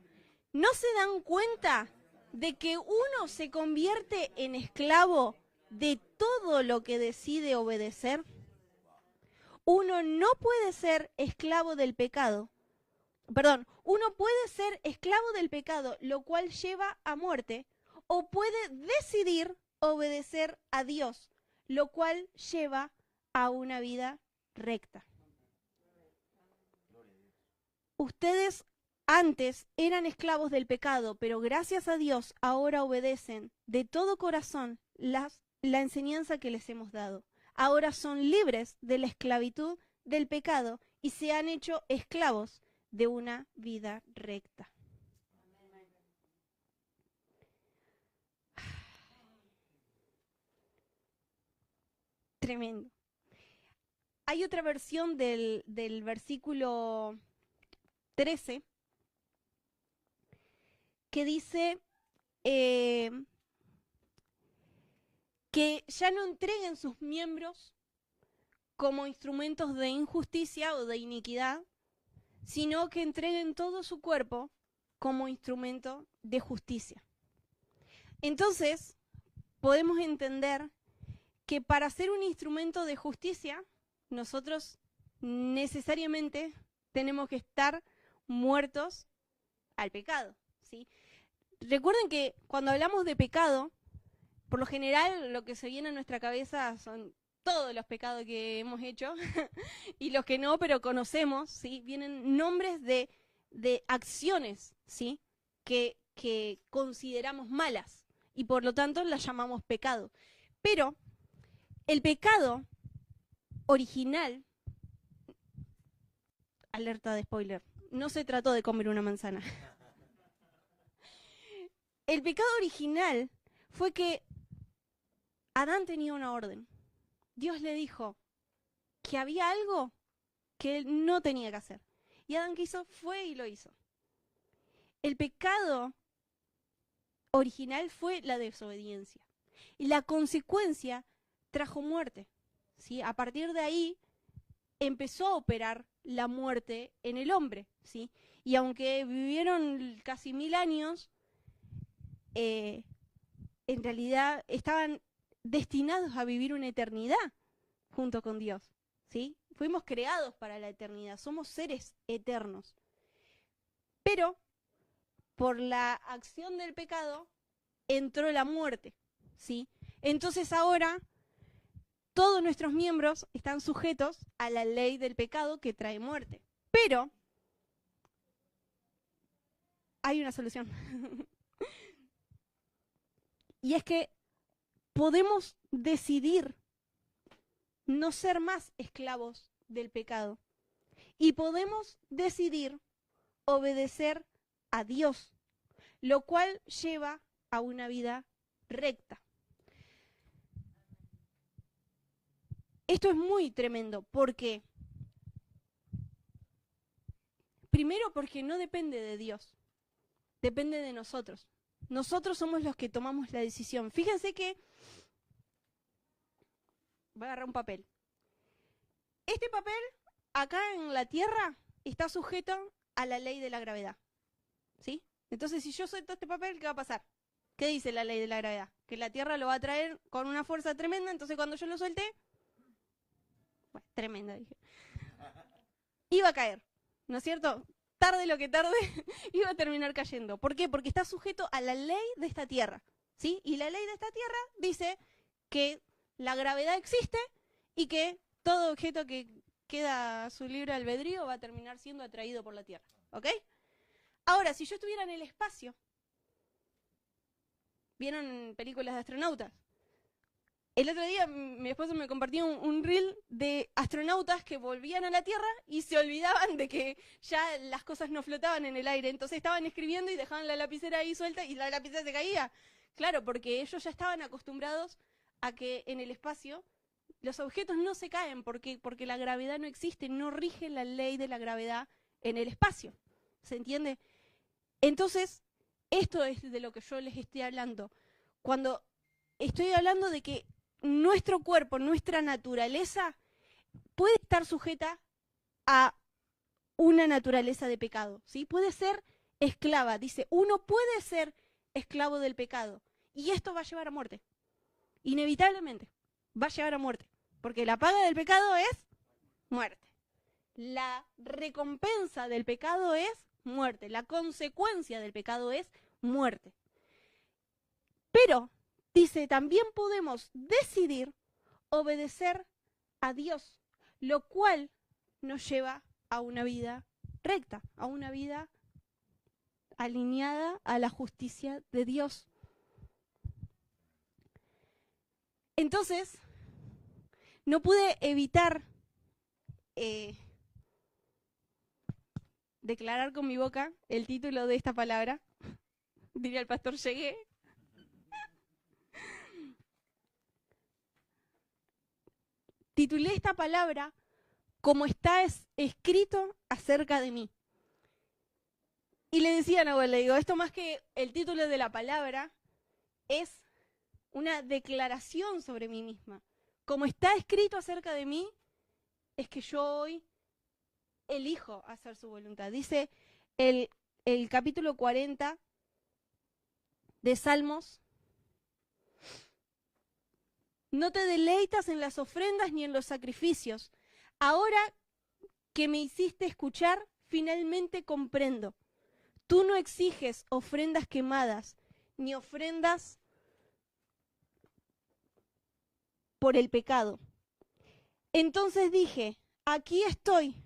¿No se dan cuenta de que uno se convierte en esclavo de todo lo que decide obedecer? Uno no puede ser esclavo del pecado. Uno puede ser esclavo del pecado, lo cual lleva a muerte, o puede decidir obedecer a Dios, lo cual lleva a una vida recta. Ustedes antes eran esclavos del pecado, pero gracias a Dios ahora obedecen de todo corazón la enseñanza que les hemos dado. Ahora son libres de la esclavitud del pecado y se han hecho esclavos de una vida recta. Tremendo. Hay otra versión del versículo 13 que dice que ya no entreguen sus miembros como instrumentos de injusticia o de iniquidad, sino que entreguen todo su cuerpo como instrumento de justicia. Entonces, podemos entender que para ser un instrumento de justicia, nosotros necesariamente tenemos que estar muertos al pecado, ¿sí? Recuerden que cuando hablamos de pecado, por lo general lo que se viene a nuestra cabeza son todos los pecados que hemos hecho y los que no, pero conocemos, ¿sí? Vienen nombres de acciones, ¿sí? que consideramos malas y por lo tanto las llamamos pecado. Pero el pecado original, alerta de spoiler, no se trató de comer una manzana. El pecado original fue que Adán tenía una orden. Dios le dijo que había algo que él no tenía que hacer. Y Adán, ¿qué hizo? Fue y lo hizo. El pecado original fue la desobediencia. Y la consecuencia trajo muerte, ¿sí? A partir de ahí empezó a operar la muerte en el hombre, ¿sí? Y aunque vivieron casi 1000 años, en realidad estaban destinados a vivir una eternidad junto con Dios, ¿sí? Fuimos creados para la eternidad, somos seres eternos. Pero por la acción del pecado entró la muerte, ¿sí? Entonces ahora todos nuestros miembros están sujetos a la ley del pecado que trae muerte. Pero hay una solución. Y es que podemos decidir no ser más esclavos del pecado. Y podemos decidir obedecer a Dios, lo cual lleva a una vida recta. Esto es muy tremendo, porque primero porque no depende de Dios, depende de nosotros. Nosotros somos los que tomamos la decisión. Fíjense que voy a agarrar un papel. Este papel acá en la Tierra está sujeto a la ley de la gravedad, ¿sí? Entonces, si yo suelto este papel, ¿qué va a pasar? ¿Qué dice la ley de la gravedad? Que la Tierra lo va a traer con una fuerza tremenda, entonces cuando yo lo suelte, bueno, tremenda, dije, iba a caer, ¿no es cierto? Tarde lo que tarde, iba a terminar cayendo. ¿Por qué? Porque está sujeto a la ley de esta Tierra, ¿sí? Y la ley de esta Tierra dice que la gravedad existe y que todo objeto que queda a su libre albedrío va a terminar siendo atraído por la Tierra, ¿ok? Ahora, si yo estuviera en el espacio, ¿vieron películas de astronautas? El otro día mi esposo me compartió un reel de astronautas que volvían a la Tierra y se olvidaban de que ya las cosas no flotaban en el aire. Entonces estaban escribiendo y dejaban la lapicera ahí suelta y la lapicera se caía. Claro, porque ellos ya estaban acostumbrados a que en el espacio los objetos no se caen porque la gravedad no existe, no rige la ley de la gravedad en el espacio. ¿Se entiende? Entonces, esto es de lo que yo les estoy hablando. Cuando estoy hablando de que nuestro cuerpo, nuestra naturaleza, puede estar sujeta a una naturaleza de pecado, ¿sí? Puede ser esclava. Dice, uno puede ser esclavo del pecado. Y esto va a llevar a muerte. Inevitablemente va a llevar a muerte. Porque la paga del pecado es muerte. La recompensa del pecado es muerte. La consecuencia del pecado es muerte. Pero, dice, también podemos decidir obedecer a Dios, lo cual nos lleva a una vida recta, a una vida alineada a la justicia de Dios. Entonces, no pude evitar declarar con mi boca el título de esta palabra. Diría el pastor, llegué. Titulé esta palabra como está escrito acerca de mí. Y le decía a Nahuel, le digo, esto más que el título de la palabra, es una declaración sobre mí misma. Como está escrito acerca de mí, es que yo hoy elijo hacer su voluntad. Dice el capítulo 40 de Salmos, no te deleitas en las ofrendas ni en los sacrificios. Ahora que me hiciste escuchar, finalmente comprendo. Tú no exiges ofrendas quemadas, ni ofrendas por el pecado. Entonces dije, aquí estoy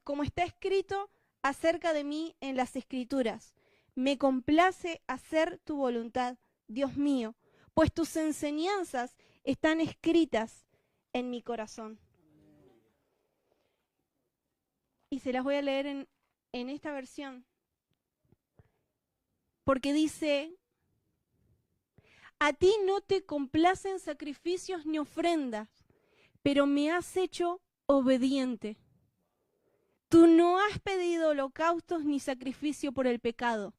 como está escrito acerca de mí en las Escrituras. Me complace hacer tu voluntad, Dios mío, pues tus enseñanzas están escritas en mi corazón. Y se las voy a leer en esta versión, porque dice, a ti no te complacen sacrificios ni ofrendas, pero me has hecho obediente. Tú no has pedido holocaustos ni sacrificio por el pecado.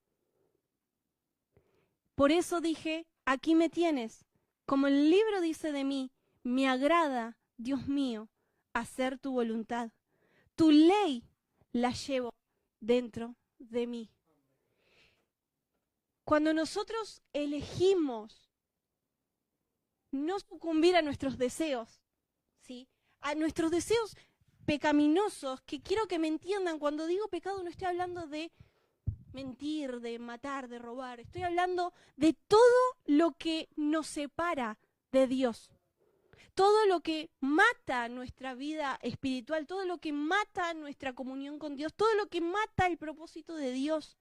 Por eso dije, aquí me tienes. Como el libro dice de mí, me agrada, Dios mío, hacer tu voluntad. Tu ley la llevo dentro de mí. Cuando nosotros elegimos no sucumbir a nuestros deseos, ¿sí? A nuestros deseos pecaminosos, que quiero que me entiendan, cuando digo pecado no estoy hablando de mentir, de matar, de robar. Estoy hablando de todo lo que nos separa de Dios. Todo lo que mata nuestra vida espiritual, todo lo que mata nuestra comunión con Dios, todo lo que mata el propósito de Dios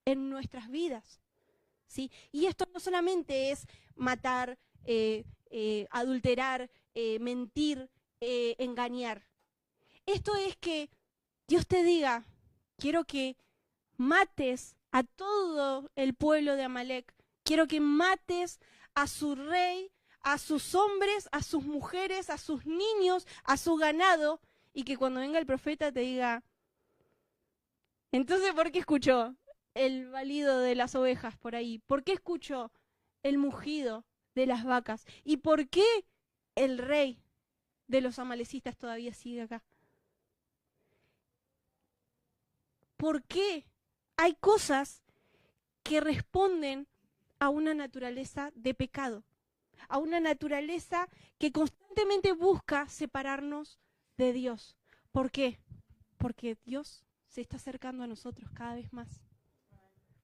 en nuestras vidas, ¿sí? Y esto no solamente es matar, adulterar, mentir, engañar. Esto es que Dios te diga, quiero que mates a todo el pueblo de Amalek, quiero que mates a su rey, a sus hombres, a sus mujeres, a sus niños, a su ganado, y que cuando venga el profeta te diga, entonces, ¿por qué escuchó el balido de las ovejas por ahí? ¿Por qué escuchó el mugido de las vacas? ¿Y por qué el rey de los amalecistas todavía sigue acá? ¿Por qué hay cosas que responden a una naturaleza de pecado? A una naturaleza que constantemente busca separarnos de Dios. ¿Por qué? Porque Dios se está acercando a nosotros cada vez más.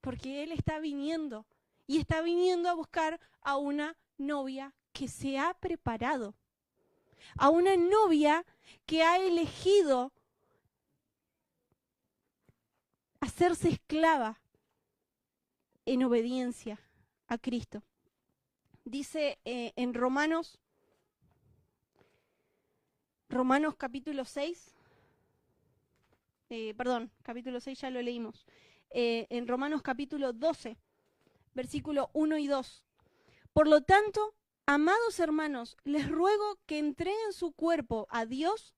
Porque Él está viniendo y está viniendo a buscar a una novia que se ha preparado. A una novia que ha elegido hacerse esclava en obediencia a Cristo. Dice en Romanos capítulo 6, capítulo 6 ya lo leímos, en Romanos capítulo 12, versículo 1 y 2. Por lo tanto, amados hermanos, les ruego que entreguen su cuerpo a Dios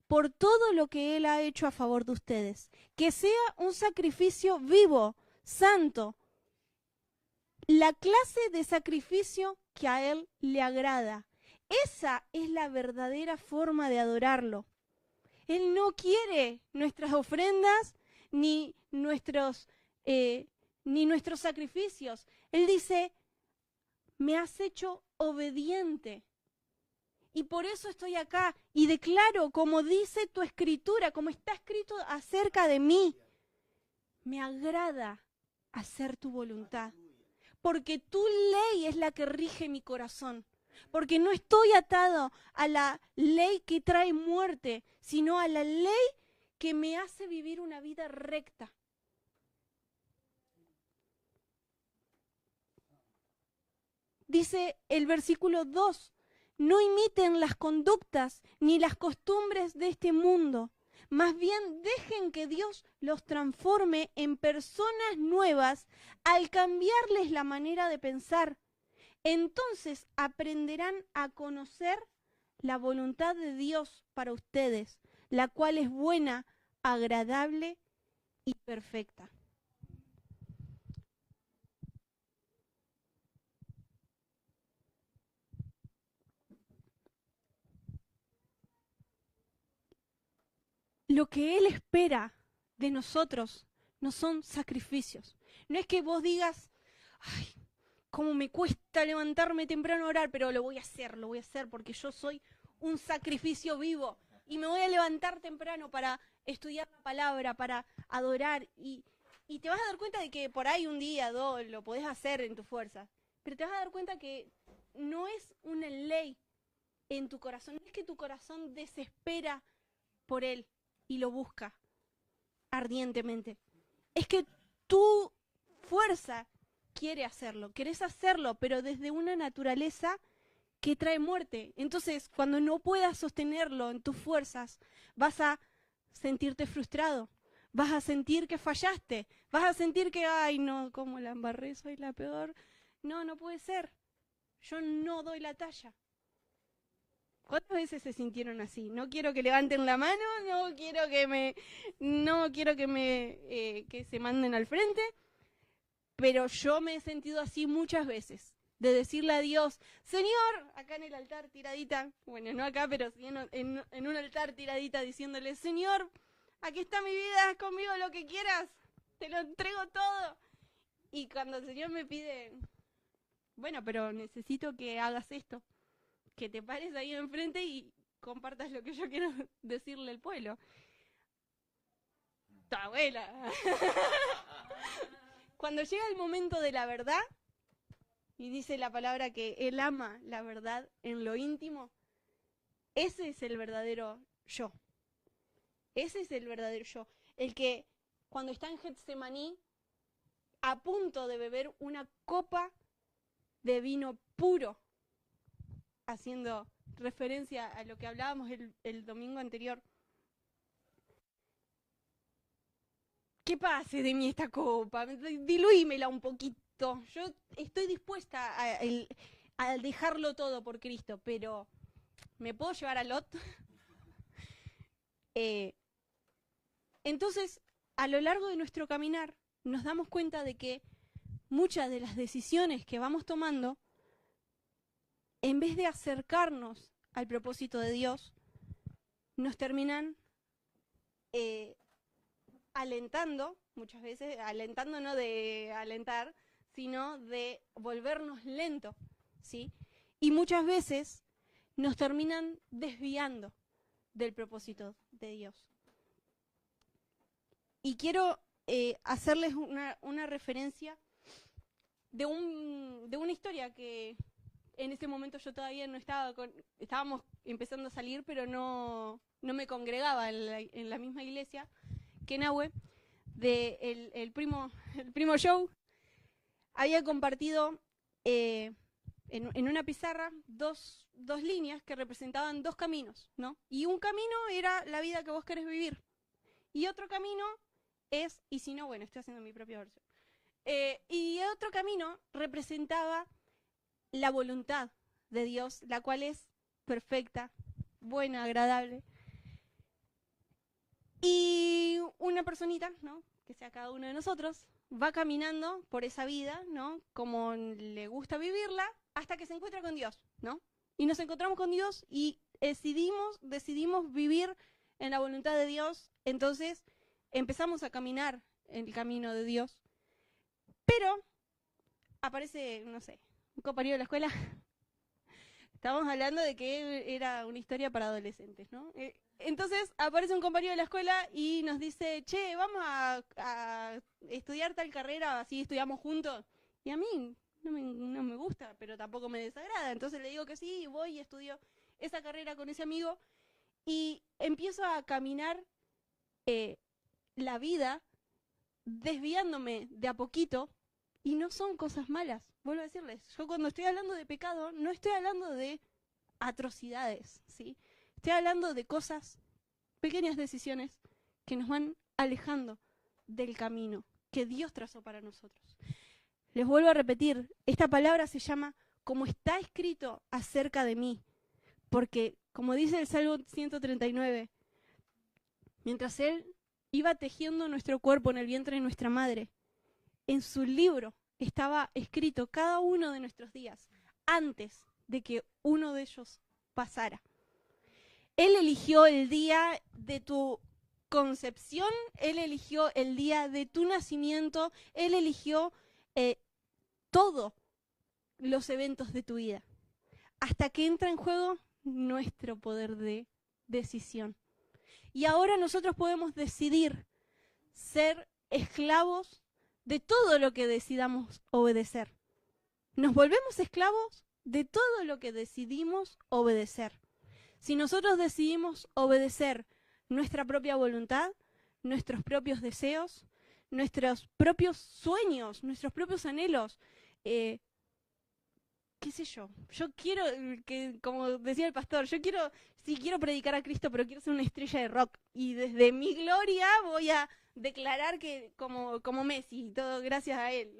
por todo lo que Él ha hecho a favor de ustedes, que sea un sacrificio vivo, santo, la clase de sacrificio que a Él le agrada. Esa es la verdadera forma de adorarlo. Él no quiere nuestras ofrendas ni nuestros sacrificios. Él dice, me has hecho obediente. Y por eso estoy acá y declaro, como dice tu escritura, como está escrito acerca de mí, me agrada hacer tu voluntad. Porque tu ley es la que rige mi corazón. Porque no estoy atado a la ley que trae muerte, sino a la ley que me hace vivir una vida recta. Dice el versículo 2, no imiten las conductas ni las costumbres de este mundo. Más bien dejen que Dios los transforme en personas nuevas al cambiarles la manera de pensar. Entonces aprenderán a conocer la voluntad de Dios para ustedes, la cual es buena, agradable y perfecta. Lo que Él espera de nosotros no son sacrificios. No es que vos digas, ay, cómo me cuesta levantarme temprano a orar, pero lo voy a hacer porque yo soy un sacrificio vivo y me voy a levantar temprano para estudiar la palabra, para adorar y te vas a dar cuenta de que por ahí un día, dos, lo podés hacer en tus fuerzas, pero te vas a dar cuenta que no es una ley en tu corazón, no es que tu corazón desespera por Él y lo busca ardientemente. Es que tu fuerza quiere hacerlo, querés hacerlo, pero desde una naturaleza que trae muerte. Entonces, cuando no puedas sostenerlo en tus fuerzas, vas a sentirte frustrado, vas a sentir que fallaste, vas a sentir que, ay, no, como la embarré, soy la peor. No, no puede ser. Yo no doy la talla. ¿Cuántas veces se sintieron así? No quiero que levanten la mano, no quiero que se manden al frente, pero yo me he sentido así muchas veces, de decirle a Dios, Señor, acá en el altar tiradita, bueno, no acá, pero sí en un altar tiradita, diciéndole, Señor, aquí está mi vida, haz conmigo lo que quieras, te lo entrego todo. Y cuando el Señor me pide, bueno, pero necesito que hagas esto, que te pares ahí enfrente y compartas lo que yo quiero decirle al pueblo. Tu abuela. cuando llega el momento de la verdad, y dice la palabra que Él ama la verdad en lo íntimo, ese es el verdadero yo. Ese es el verdadero yo. El que cuando está en Getsemaní, a punto de beber una copa de vino puro, haciendo referencia a lo que hablábamos el domingo anterior. ¿Qué pase de mí esta copa? Diluímela un poquito. Yo estoy dispuesta a dejarlo todo por Cristo, pero ¿me puedo llevar a Lot? Entonces, a lo largo de nuestro caminar, nos damos cuenta de que muchas de las decisiones que vamos tomando, en vez de acercarnos al propósito de Dios, nos terminan alentando, muchas veces, alentando no de alentar, sino de volvernos lentos, ¿sí? Y muchas veces nos terminan desviando del propósito de Dios. Y quiero hacerles una referencia de una historia que en ese momento yo todavía no estaba estábamos empezando a salir, pero no me congregaba en la misma iglesia, que Nahue, el primo Joe, había compartido en una pizarra dos líneas que representaban dos caminos, ¿no? Y un camino era la vida que vos querés vivir, y otro camino es, y si no, bueno, estoy haciendo mi propia versión, y otro camino representaba la voluntad de Dios, la cual es perfecta, buena, agradable. Y una personita, ¿no?, que sea cada uno de nosotros, va caminando por esa vida, ¿no?, como le gusta vivirla, hasta que se encuentra con Dios, ¿no? Y nos encontramos con Dios y decidimos vivir en la voluntad de Dios. Entonces empezamos a caminar en el camino de Dios. Pero aparece, no sé, un compañero de la escuela. Estábamos hablando de que era una historia para adolescentes, ¿no? Entonces aparece un compañero de la escuela y nos dice, che, vamos a estudiar tal carrera, así estudiamos juntos. Y a mí no me gusta, pero tampoco me desagrada. Entonces le digo que sí, voy y estudio esa carrera con ese amigo. Y empiezo a caminar la vida desviándome de a poquito. Y no son cosas malas, vuelvo a decirles. Yo cuando estoy hablando de pecado, no estoy hablando de atrocidades, ¿sí? Estoy hablando de cosas, pequeñas decisiones que nos van alejando del camino que Dios trazó para nosotros. Les vuelvo a repetir, esta palabra se llama como está escrito acerca de mí. Porque, como dice el Salmo 139, mientras Él iba tejiendo nuestro cuerpo en el vientre de nuestra madre, en su libro estaba escrito cada uno de nuestros días, antes de que uno de ellos pasara. Él eligió el día de tu concepción, Él eligió el día de tu nacimiento, Él eligió todos los eventos de tu vida, hasta que entra en juego nuestro poder de decisión. Y ahora nosotros podemos decidir ser esclavos de todo lo que decidamos obedecer. Nos volvemos esclavos de todo lo que decidimos obedecer. Si nosotros decidimos obedecer nuestra propia voluntad, nuestros propios deseos, nuestros propios sueños, nuestros propios anhelos, qué sé yo quiero, como decía el pastor, quiero predicar a Cristo, pero quiero ser una estrella de rock. Y desde mi gloria voy a declarar que como Messi, todo gracias a él.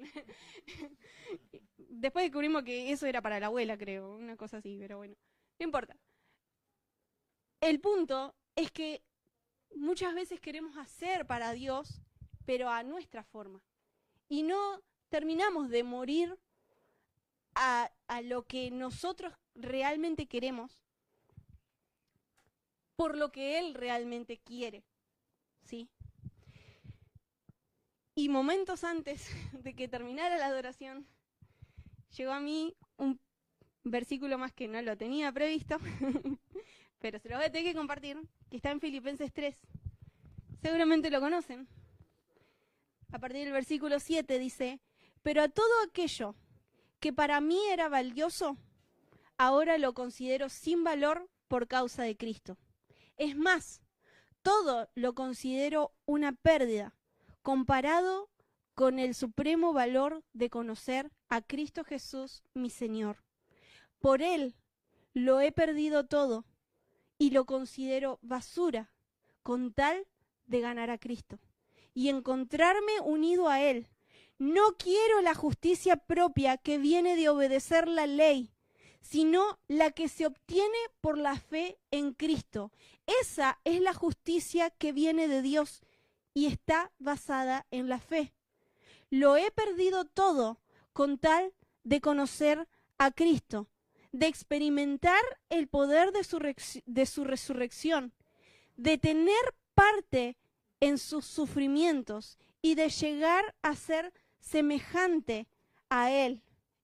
Después descubrimos que eso era para la abuela, creo, una cosa así, pero bueno, no importa. El punto es que muchas veces queremos hacer para Dios, pero a nuestra forma. Y no terminamos de morir a lo que nosotros realmente queremos por lo que Él realmente quiere, ¿sí? Y momentos antes de que terminara la adoración, llegó a mí un versículo más que no lo tenía previsto, pero se lo voy a tener que compartir, que está en Filipenses 3. Seguramente lo conocen. a partir del versículo 7 dice, pero a todo aquello que para mí era valioso, ahora lo considero sin valor por causa de Cristo. Es más, todo lo considero una pérdida comparado con el supremo valor de conocer a Cristo Jesús, mi Señor. Por Él lo he perdido todo y lo considero basura con tal de ganar a Cristo y encontrarme unido a Él. No quiero la justicia propia que viene de obedecer la ley, sino la que se obtiene por la fe en Cristo. Esa es la justicia que viene de Dios y está basada en la fe. Lo he perdido todo con tal de conocer a Cristo, de experimentar el poder de su resurrección, de tener parte en sus sufrimientos y de llegar a ser semejante a Él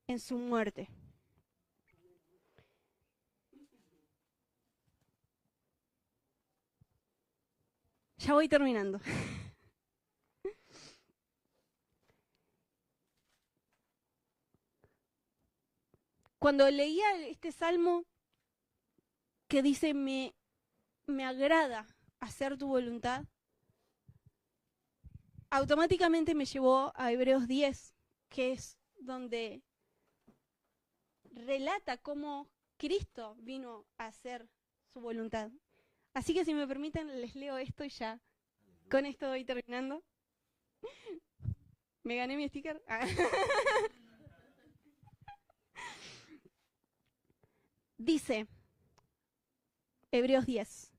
en su muerte. Ya voy terminando. Cuando leía este salmo que dice, me agrada hacer tu voluntad, automáticamente me llevó a Hebreos 10, que es donde relata cómo Cristo vino a hacer su voluntad. Así que si me permiten, les leo esto y ya con esto voy terminando. ¿Me gané mi sticker? Dice, Hebreos 10,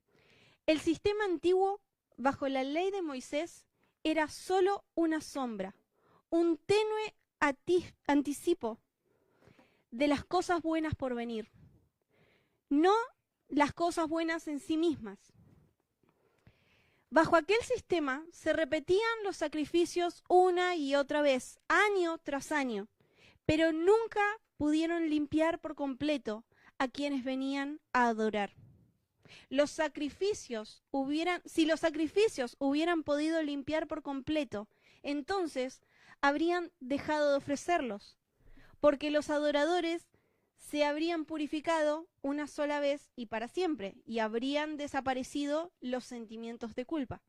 el sistema antiguo bajo la ley de Moisés era solo una sombra, un tenue anticipo de las cosas buenas por venir, no las cosas buenas en sí mismas. Bajo aquel sistema se repetían los sacrificios una y otra vez, año tras año, pero nunca pudieron limpiar por completo a quienes venían a adorar. Si los sacrificios hubieran podido limpiar por completo, entonces habrían dejado de ofrecerlos, porque los adoradores se habrían purificado una sola vez y para siempre, y habrían desaparecido los sentimientos de culpa.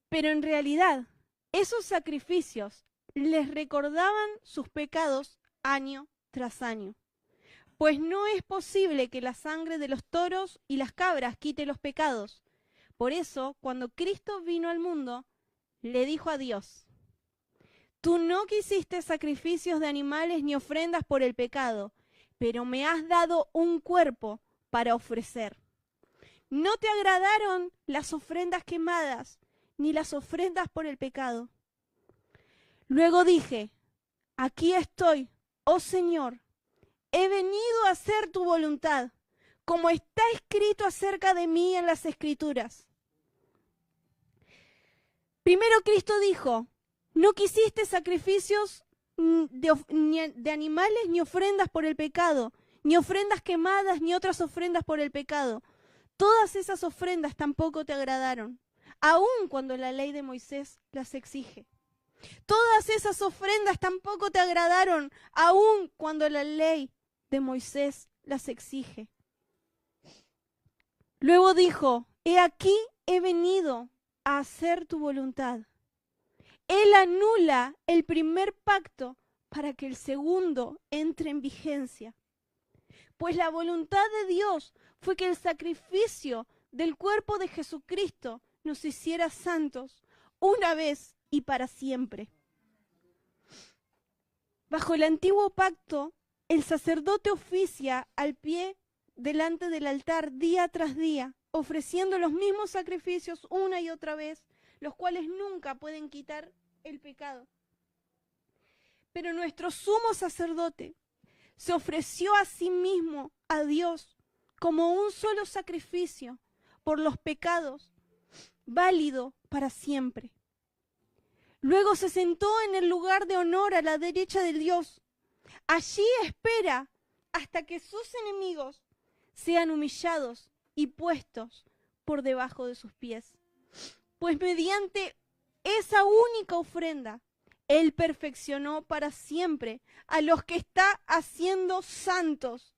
Pero en realidad, esos sacrificios les recordaban sus pecados año tras año. Pues no es posible que la sangre de los toros y las cabras quite los pecados. Por eso, cuando Cristo vino al mundo, le dijo a Dios, tú no quisiste sacrificios de animales ni ofrendas por el pecado, pero me has dado un cuerpo para ofrecer. No te agradaron las ofrendas quemadas, ni las ofrendas por el pecado. Luego dije, aquí estoy, oh Señor, he venido a hacer tu voluntad, como está escrito acerca de mí en las Escrituras. Primero Cristo dijo, no quisiste sacrificios de animales ni ofrendas por el pecado, ni ofrendas quemadas, ni otras ofrendas por el pecado. Todas esas ofrendas tampoco te agradaron, aun cuando la ley de Moisés las exige. Todas esas ofrendas tampoco te agradaron, aun cuando la ley de Moisés las exige. Luego dijo, he aquí he venido a hacer tu voluntad. Él anula el primer pacto para que el segundo entre en vigencia. Pues la voluntad de Dios fue que el sacrificio del cuerpo de Jesucristo nos hiciera santos una vez y para siempre. Bajo el antiguo pacto, el sacerdote oficia al pie delante del altar día tras día, ofreciendo los mismos sacrificios una y otra vez, los cuales nunca pueden quitar el pecado. Pero nuestro sumo sacerdote se ofreció a sí mismo, a Dios, como un solo sacrificio por los pecados, válido para siempre. Luego se sentó en el lugar de honor a la derecha de Dios. Allí espera hasta que sus enemigos sean humillados y puestos por debajo de sus pies. Pues mediante esa única ofrenda, Él perfeccionó para siempre a los que está haciendo santos.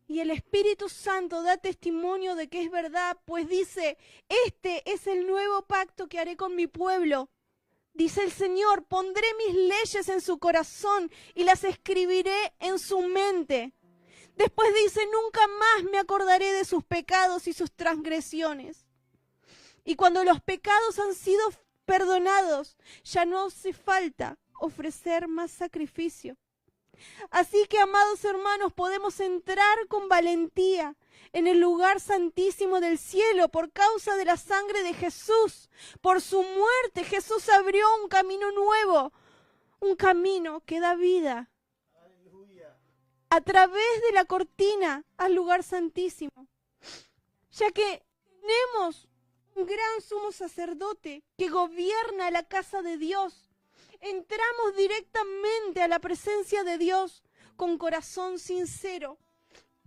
Y el Espíritu Santo da testimonio de que es verdad, pues dice, este es el nuevo pacto que haré con mi pueblo. Dice el Señor, pondré mis leyes en su corazón y las escribiré en su mente. Después dice, nunca más me acordaré de sus pecados y sus transgresiones. Y cuando los pecados han sido perdonados, ya no hace falta ofrecer más sacrificio. Así que, amados hermanos, podemos entrar con valentía en el lugar santísimo del cielo por causa de la sangre de Jesús. Por su muerte, Jesús abrió un camino nuevo, un camino que da vida. Aleluya. A través de la cortina al lugar santísimo. Ya que tenemos un gran sumo sacerdote que gobierna la casa de Dios. Entramos directamente a la presencia de Dios con corazón sincero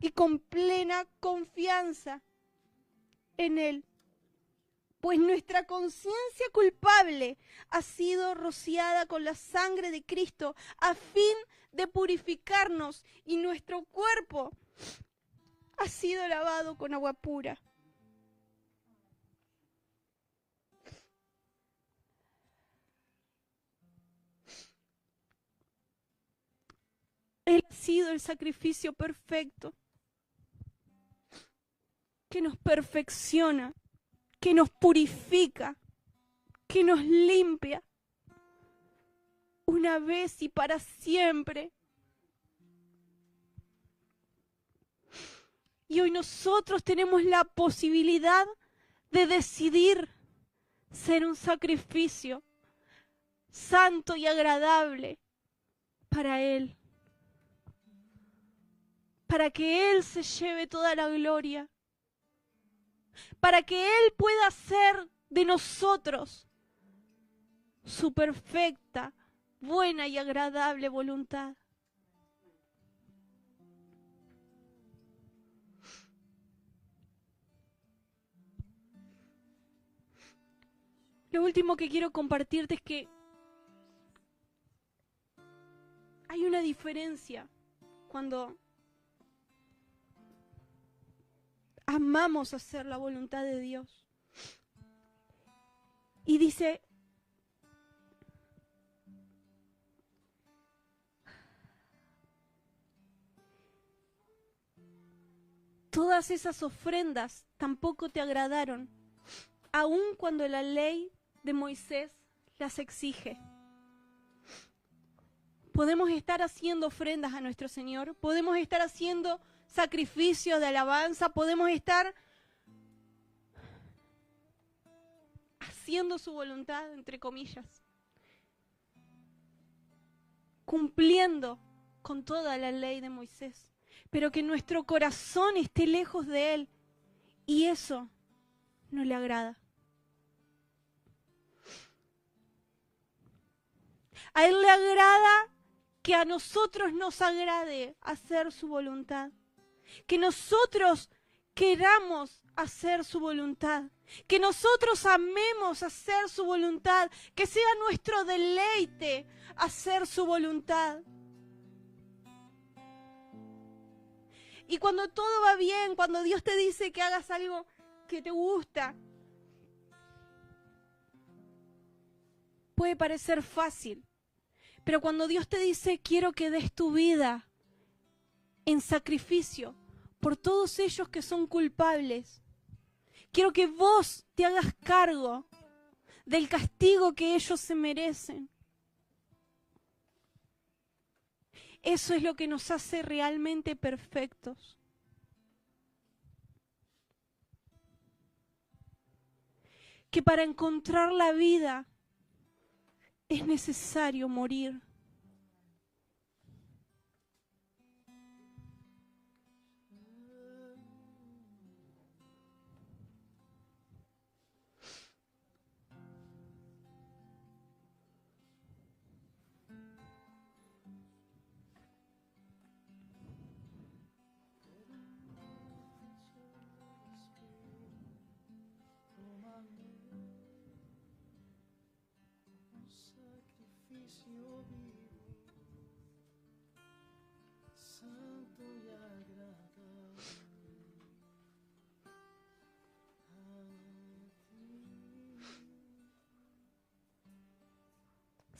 y con plena confianza en Él. Pues nuestra conciencia culpable ha sido rociada con la sangre de Cristo a fin de purificarnos y nuestro cuerpo ha sido lavado con agua pura. Él ha sido el sacrificio perfecto que nos perfecciona, que nos purifica, que nos limpia una vez y para siempre. Y hoy nosotros tenemos la posibilidad de decidir ser un sacrificio santo y agradable para Él. Para que Él se lleve toda la gloria. Para que Él pueda hacer de nosotros su perfecta, buena y agradable voluntad. Lo último que quiero compartirte es que hay una diferencia cuando amamos hacer la voluntad de Dios. Y dice, todas esas ofrendas tampoco te agradaron, aun cuando la ley de Moisés las exige. Podemos estar haciendo ofrendas a nuestro Señor, podemos estar haciendo sacrificios de alabanza, podemos estar haciendo su voluntad, entre comillas, cumpliendo con toda la ley de Moisés, pero que nuestro corazón esté lejos de Él, y eso no le agrada. A Él le agrada que a nosotros nos agrade hacer su voluntad. Que nosotros queramos hacer su voluntad. Que nosotros amemos hacer su voluntad. Que sea nuestro deleite hacer su voluntad. Y cuando todo va bien, cuando Dios te dice que hagas algo que te gusta, puede parecer fácil. Pero cuando Dios te dice, quiero que des tu vida en sacrificio por todos ellos que son culpables, quiero que vos te hagas cargo del castigo que ellos se merecen. Eso es lo que nos hace realmente perfectos. Que para encontrar la vida es necesario morir.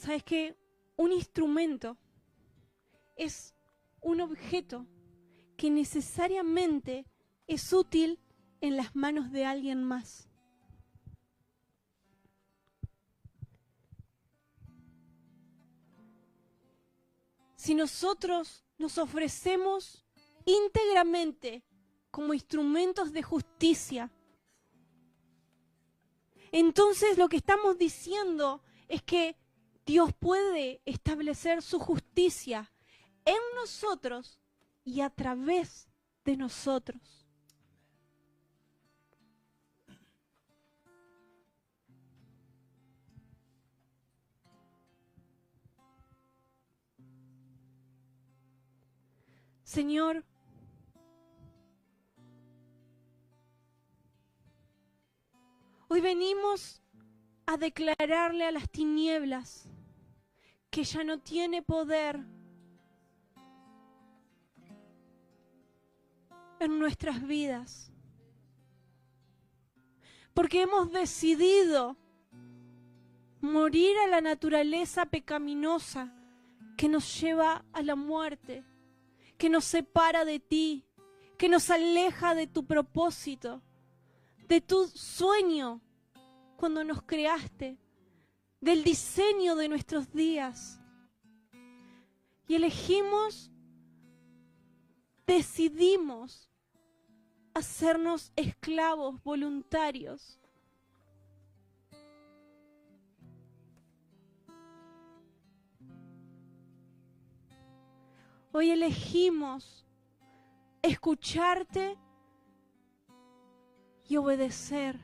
¿sabes qué? Un instrumento es un objeto que necesariamente es útil en las manos de alguien más. Si nosotros nos ofrecemos íntegramente como instrumentos de justicia, entonces lo que estamos diciendo es que Dios puede establecer su justicia en nosotros y a través de nosotros. Señor, hoy venimos a declararle a las tinieblas que ya no tiene poder en nuestras vidas. Porque hemos decidido morir a la naturaleza pecaminosa que nos lleva a la muerte, que nos separa de ti, que nos aleja de tu propósito, de tu sueño cuando nos creaste, del diseño de nuestros días. Y decidimos hacernos esclavos voluntarios. Hoy elegimos escucharte y obedecer,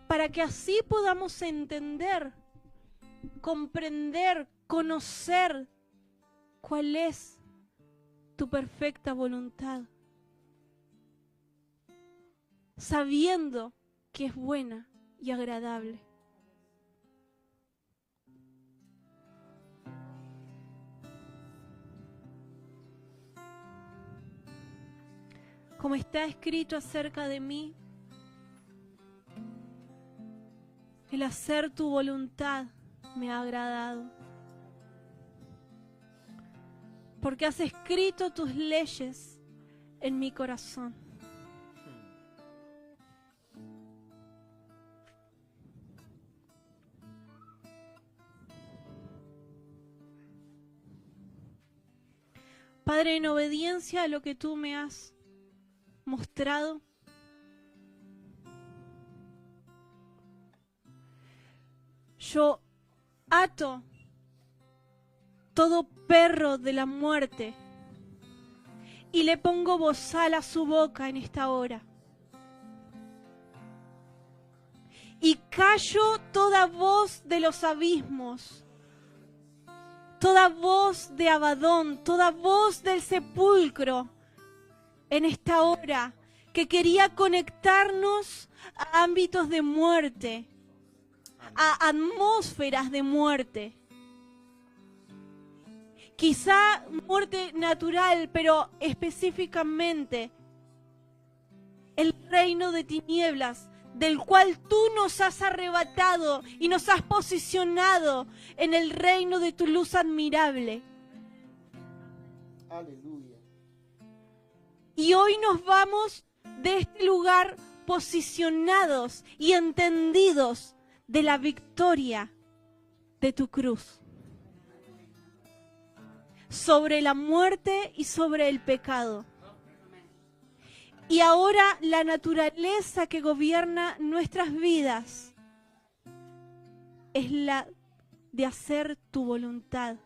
para que así podamos entender, comprender, conocer cuál es tu perfecta voluntad, sabiendo que es buena y agradable. Como está escrito acerca de mí, el hacer tu voluntad me ha agradado. Porque has escrito tus leyes en mi corazón. Padre, en obediencia a lo que tú me has mostrado, yo ato todo perro de la muerte y le pongo bozal a su boca en esta hora. Y callo toda voz de los abismos, toda voz de Abadón, toda voz del sepulcro en esta hora que quería conectarnos a ámbitos de muerte, a atmósferas de muerte. Quizá muerte natural, pero específicamente el reino de tinieblas, del cual tú nos has arrebatado y nos has posicionado en el reino de tu luz admirable. Aleluya. Y hoy nos vamos de este lugar posicionados y entendidos de la victoria de tu cruz sobre la muerte y sobre el pecado. Y ahora la naturaleza que gobierna nuestras vidas es la de hacer tu voluntad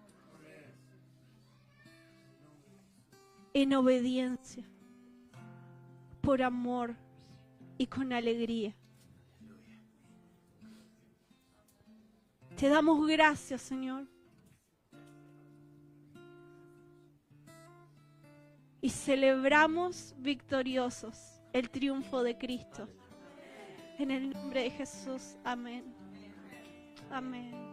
en obediencia, por amor y con alegría. Te damos gracias, Señor. Y celebramos victoriosos el triunfo de Cristo. En el nombre de Jesús. Amén. Amén.